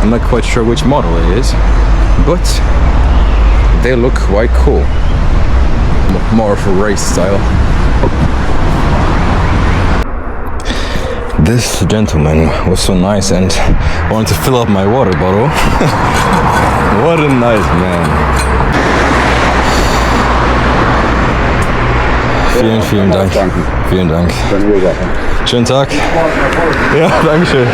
Speaker 2: I'm not quite sure which model it is, but they look quite cool. More of a race style. This gentleman was so nice and wanted to fill up my water bottle. What a nice man. Vielen Dank. Vielen Dank. Schönen Tag. Ja, danke schön.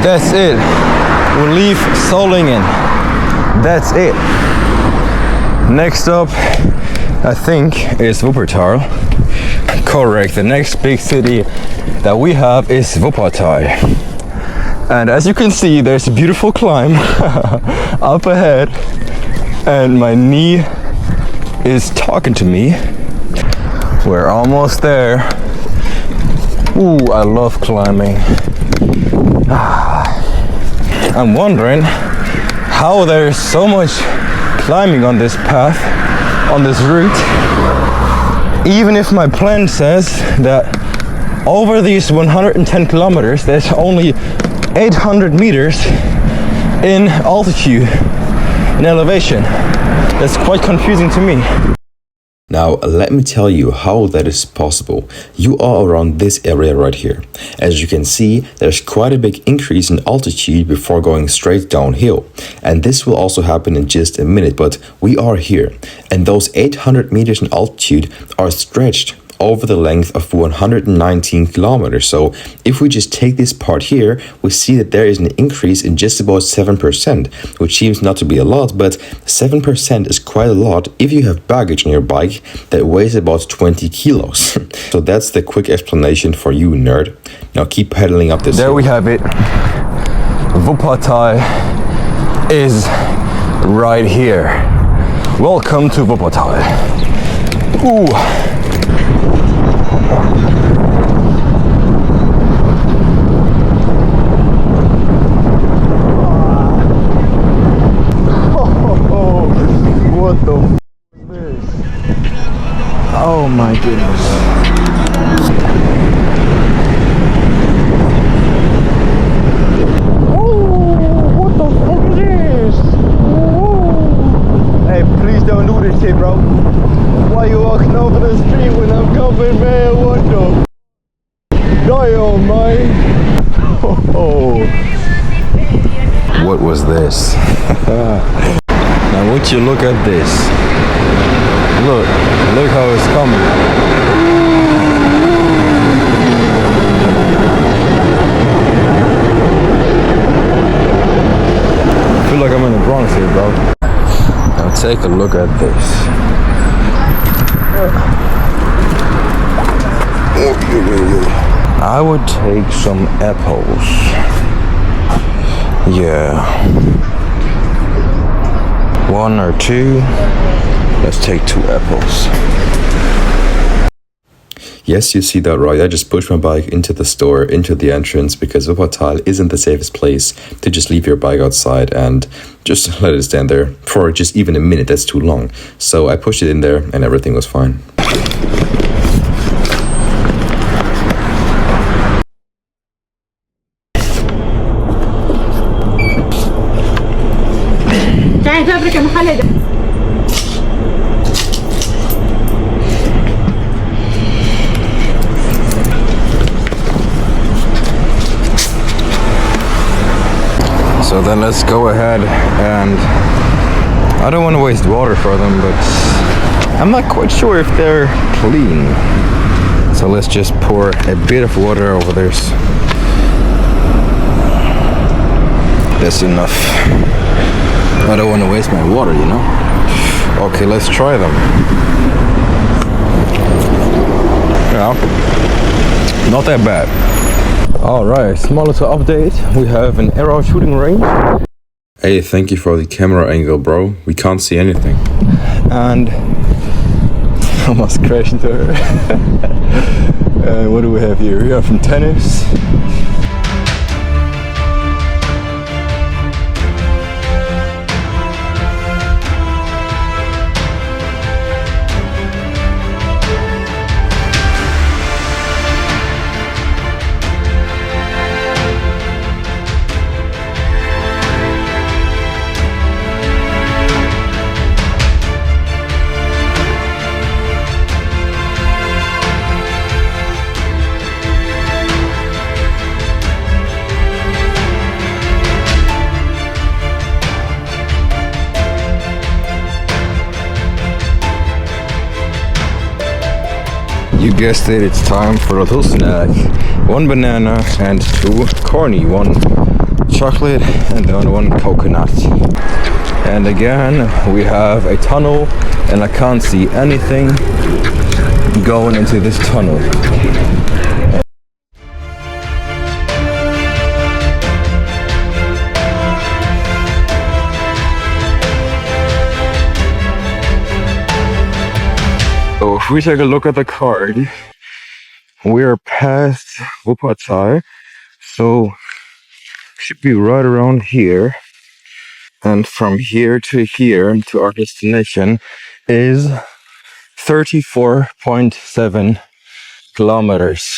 Speaker 2: That's it. We leave Solingen. That's it. Next up, I think, is Wuppertal. Correct. The next big city that we have is Wuppertal. And as you can see, there's a beautiful climb up ahead, and my knee is talking to me. We're almost there. Ooh, I love climbing. I'm wondering how there's so much climbing on this path, on this route, even if my plan says that over these 110 kilometers, there's only 800 meters in altitude, in elevation. That's quite confusing to me.
Speaker 1: Now, let me tell you how that is possible. You are around this area right here. As you can see, there's quite a big increase in altitude before going straight downhill. And this will also happen in just a minute, but we are here. And those 800 meters in altitude are stretched over the length of 119 kilometers. So if we just take this part here, we see that there is an increase in just about 7%, which seems not to be a lot, but 7% is quite a lot if you have baggage on your bike that weighs about 20 kilos. So that's the quick explanation for you, nerd. Now keep pedaling up this
Speaker 2: hill. There we have it. Wuppertal is right here. Welcome to Wuppertal. Ooh. Oh my goodness. Oh, what the fuck is this? Oh. Hey, please don't do this shit, bro. Why you walking over the street when I'm coming, man? What the? Damn, man. Oh. What was this? Now, would you look at this? Look how it's coming. I feel like I'm in the Bronx here, bro. Now take a look at this.
Speaker 1: I would take some apples. Yeah. 1 or 2. Let's take 2 apples. Yes, you see that right. I just pushed my bike into the store, into the entrance, because Wuppertal isn't the safest place to just leave your bike outside and just let it stand there for just even a minute. That's too long. So I pushed it in there and everything was fine. So then let's go ahead, and I don't want to waste water for them, but I'm not quite sure if they're clean. So let's just pour a bit of water over theirs. That's enough. I don't want to waste my water, you know? Okay, let's try them. Yeah, not that bad. Alright, small little update. We have an arrow shooting range. Hey, thank you for the camera angle, bro. We can't see anything. And almost crashed into her. What do we have here? We have some tennis. You guessed it, it's time for a little snack. 1 banana and 2 corny. 1 chocolate and the other 1 coconut. And again, we have a tunnel and I can't see anything going into this tunnel. So if we take a look at the card, we are past Wuppertal, so should be right around here. And from here to our destination is 34.7 kilometers.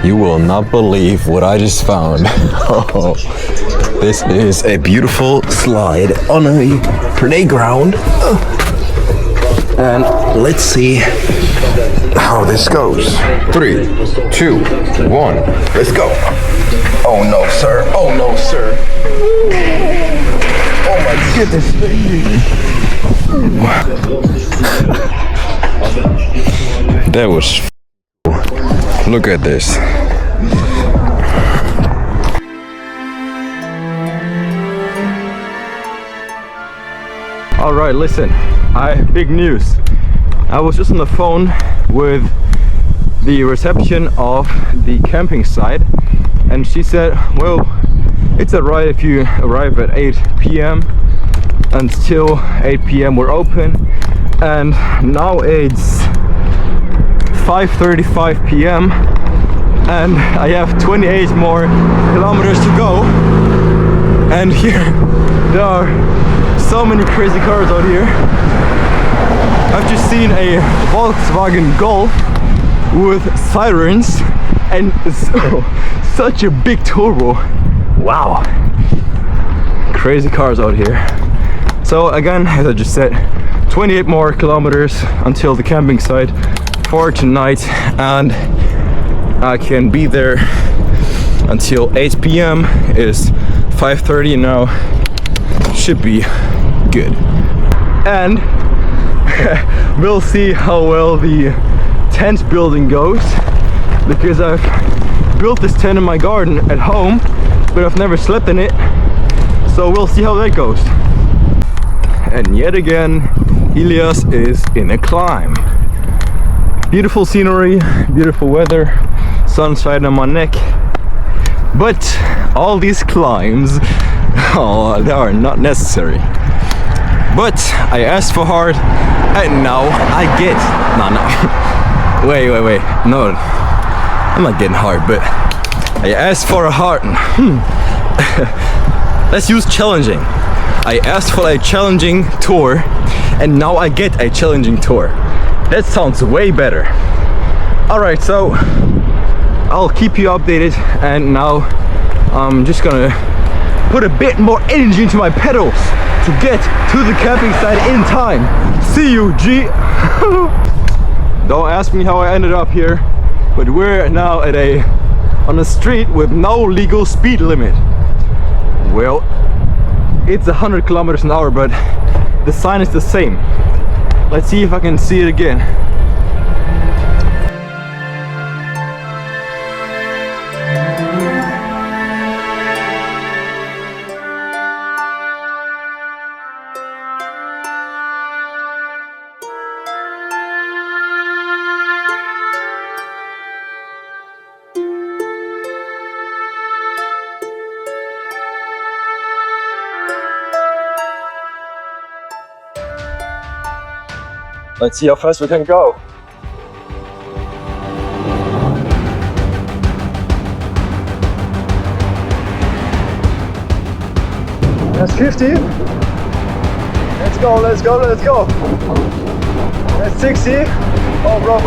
Speaker 1: You will not believe what I just found. This is a beautiful slide on a playground. And let's see how this goes. 3, 2, 1, let's go. Oh no, sir. Oh no, sir. Oh my goodness. That was. Look at this. Alright, listen, big news. I was just on the phone with the reception of the camping site and she said, well, it's alright if you arrive at 8 p.m. Until 8 p.m. we're open, and now it's 5:35 p.m. and I have 28 more kilometers to go, and here there are so many crazy cars out here. I've just seen a Volkswagen Golf with sirens and such a big turbo. Wow, crazy cars out here. So again, as I just said, 28 more kilometers until the camping site for tonight, and I can be there
Speaker 2: until 8 p.m. is 5:30 now. Should be good. And we'll see how well the tent building goes, because I've built this tent in my garden at home, but I've never slept in it. So we'll see how that goes. And yet again, Elias is in a climb. Beautiful scenery, beautiful weather, sunshine on my neck. But all these climbs, oh, they are not necessary. But I asked for hard, and now I get. No. Wait. No, I'm not getting hard, but I asked for a hard. Let's use challenging. I asked for a challenging tour, and now I get a challenging tour. That sounds way better. Alright, so I'll keep you updated, and now I'm just gonna put a bit more energy into my pedals to get to the camping site in time. See you, G! Don't ask me how I ended up here, but we're now on a street with no legal speed limit. Well, it's 100 kilometers an hour, but the sign is the same. Let's see if I can see it again. Let's see how fast we can go. That's 50. Let's go. That's 60. Oh, bro.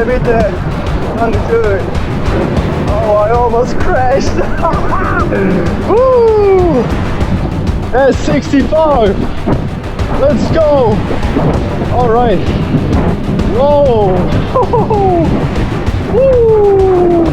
Speaker 2: Bitte. Understood. Oh, I almost crashed. Woo! That's 65. Let's go! Alright. Whoa! Woo!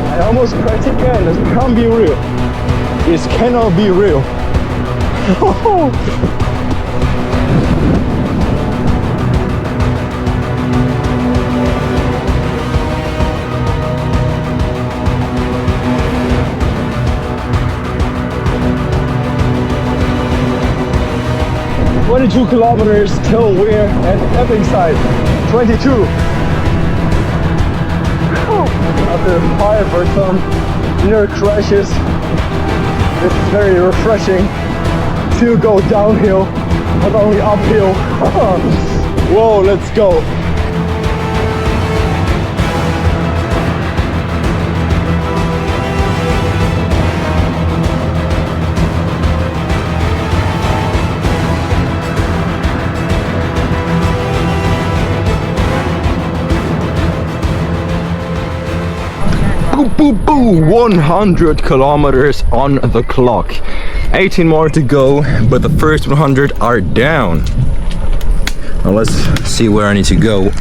Speaker 2: I almost crashed again. This can't be real. This cannot be real. 22 kilometers till we're at the camping site. 22. After 5 or some near crashes, it's very refreshing to go downhill, not only uphill. Whoa, let's go. Boom, 100 kilometers on the clock. 18 more to go, but the first 100 are down. Now let's see where I need to go.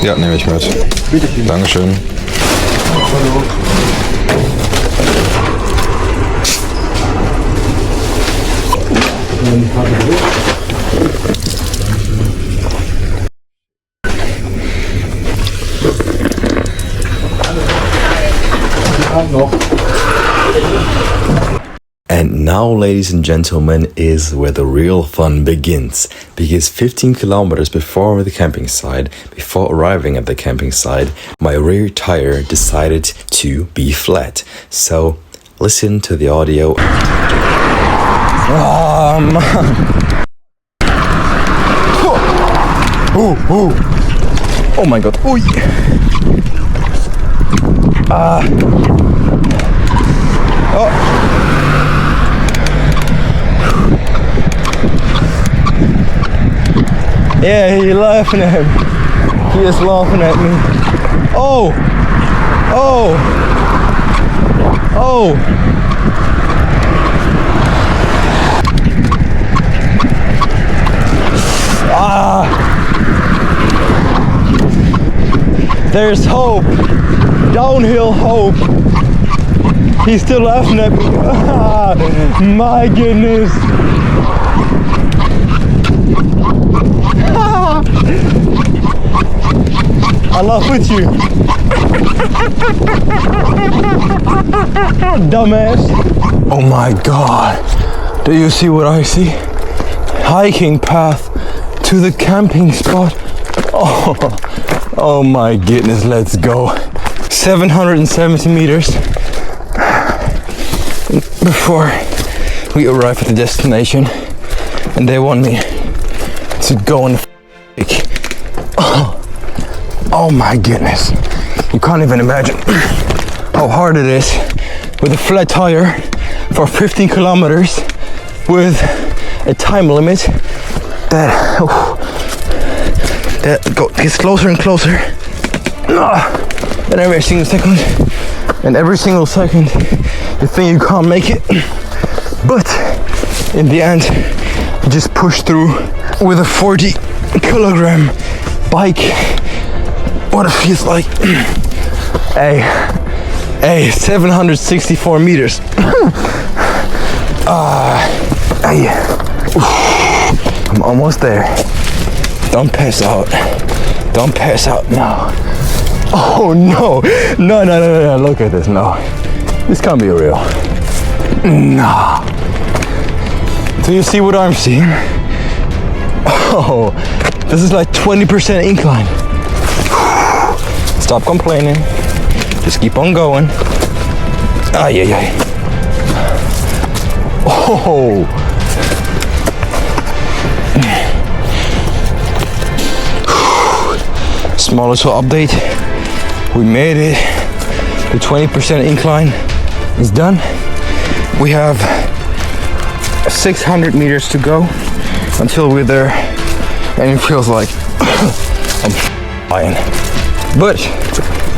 Speaker 2: Ja, nehme ich mit. Dankeschön. And
Speaker 1: now, ladies and gentlemen, is where the real fun begins. Because 15 kilometers before the camping site, before arriving at the camping site, my rear tire decided to be flat. So listen to the audio. Oh man. Oh my god. Oh yeah.
Speaker 2: Yeah, he's laughing at him. He is laughing at me. Oh! Oh! Oh! There's hope. Downhill hope. He's still laughing at me. My goodness. I laugh with you. Dumbass. Oh my god. Do you see what I see? Hiking path to the camping spot. Oh my goodness, let's go. 770 meters before we arrive at the destination, and they want me to go on the oh my goodness. You can't even imagine how hard it is with a flat tire for 15 kilometers with a time limit that gets closer and closer. And every single second, you think you can't make it, but in the end, you just push through with a 40-kilogram bike. What it feels like. Hey, 764 meters. I'm almost there. Don't pass out. Don't pass out now. Oh no. No. Look at this. No. This can't be real. No. Do you see what I'm seeing? Oh, this is like 20% incline. Stop complaining. Just keep on going. Yeah. Oh. Small little update. We made it. The 20% incline is done. We have 600 meters to go until we're there, and it feels like I'm flying. But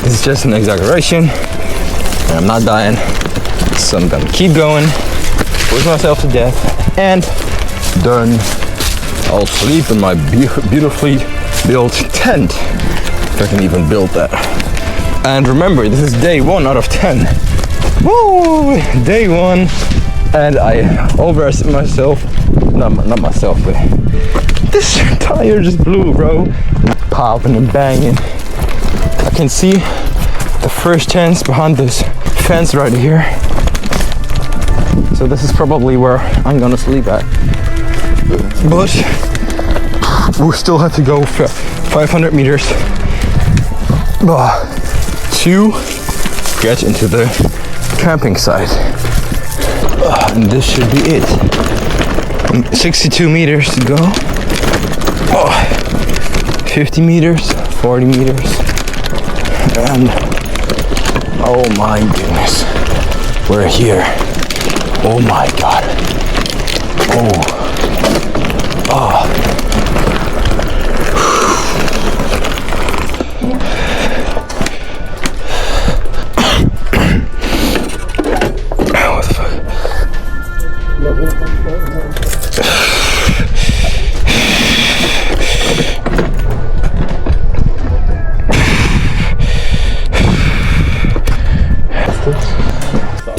Speaker 2: this is just an exaggeration, and I'm not dying, so I'm gonna keep going, push myself to death, and done. I'll sleep in my beautifully built tent, if I can even build that. And remember, this is day 1 out of 10. Woo! Day 1, and I overestimated myself. Not myself, but this tire just blew, bro. Popping and banging. I can see the first tents behind this fence right here. So this is probably where I'm gonna sleep at. But we still have to go 500 meters to get into the camping site. And this should be it. 62 meters to go. 50 meters, 40 meters. And oh my goodness, we're here. Oh my god. What the fuck?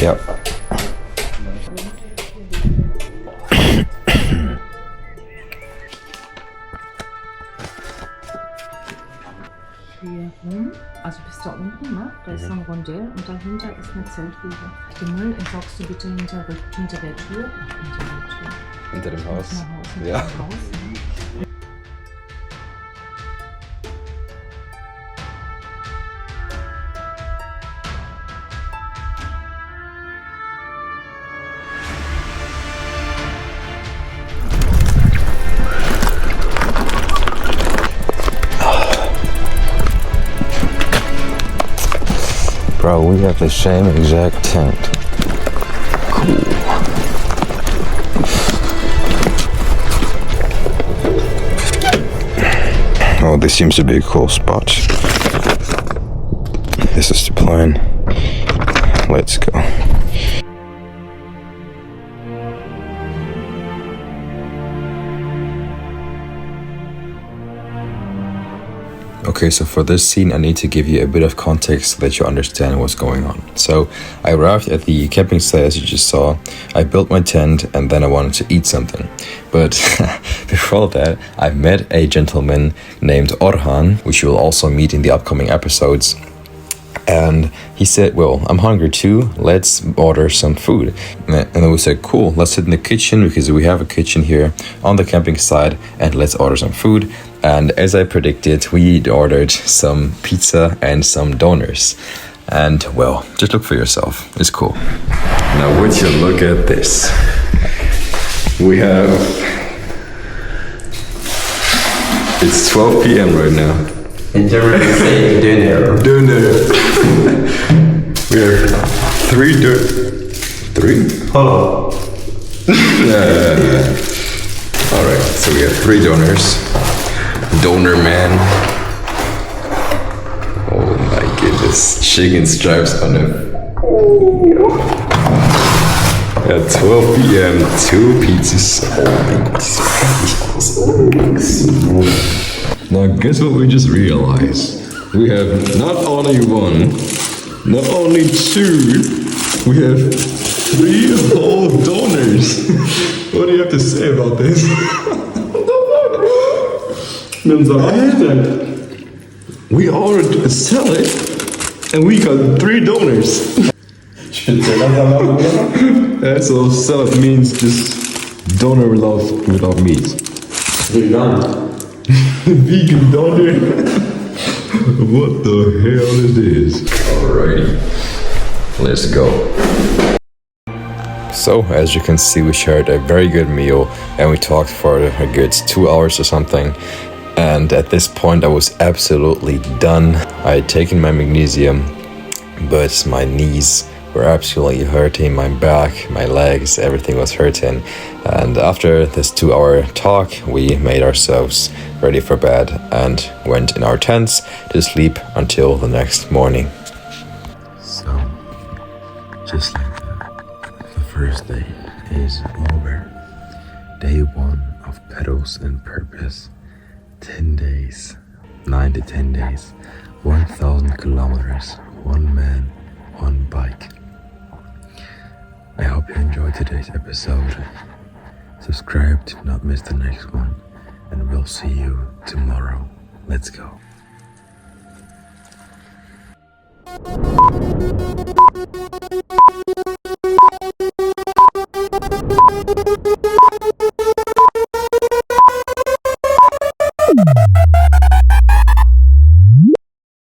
Speaker 2: Yep.
Speaker 8: Hier rum. Also bis da unten, ne? Da ist so ein Rondell und dahinter ist eine Zeltbude. Den Müll entsorgst du bitte hinter der Tür.
Speaker 2: Hinter dem Haus.
Speaker 8: Hinter
Speaker 2: Ja.
Speaker 8: dem Haus, ne?
Speaker 2: Bro, we have the same exact tent. Cool. Oh, this seems to be a cool spot. This is the plan. Let's go. Okay, so for this scene I need to give you a bit of context so that you understand what's going on. So I arrived at the camping site as you just saw, I built my tent and then I wanted to eat something. But before that I met a gentleman named Orhan, which you will also meet in the upcoming episodes. And he said, well, I'm hungry too, let's order some food. And then we said, cool, let's sit in the kitchen because we have a kitchen here on the camping site and let's order some food. And as I predicted, we ordered some pizza and some donors. And well, just look for yourself, it's cool. Now would you look at this. We have... It's 12 p.m. right now.
Speaker 1: In German we say dinner.
Speaker 2: Dinner. We have three?
Speaker 1: Hello.
Speaker 2: Alright, so we have 3 donors. Donor man. Oh my goodness. Chicken stripes on it. At 12 p.m. 2 pizzas. Oh my goodness. Now guess what we just realized? We have not only 1, not only 2, we have 3 whole donors. What do you have to say about this? We ordered a salad and we got 3 donors. So salad means just donor without meat.
Speaker 1: Vegan.
Speaker 2: Vegan donor. What the hell is this? Alrighty, let's go. So, as you can see, we shared a very good meal and we talked for a good 2 hours or something. And at this point I was absolutely done. I had taken my magnesium, but my knees were absolutely hurting, my back, my legs, everything was hurting. And after this 2-hour talk, we made ourselves ready for bed and went in our tents to sleep until the next morning. So, just like that, the first day is over. Day 1 of Pedals and Purpose. 10 days, 9 to 10 days, 1,000 kilometers, 1 man, 1 bike. I hope you enjoyed today's episode. Subscribe to not miss the next one, and we'll see you tomorrow. Let's go.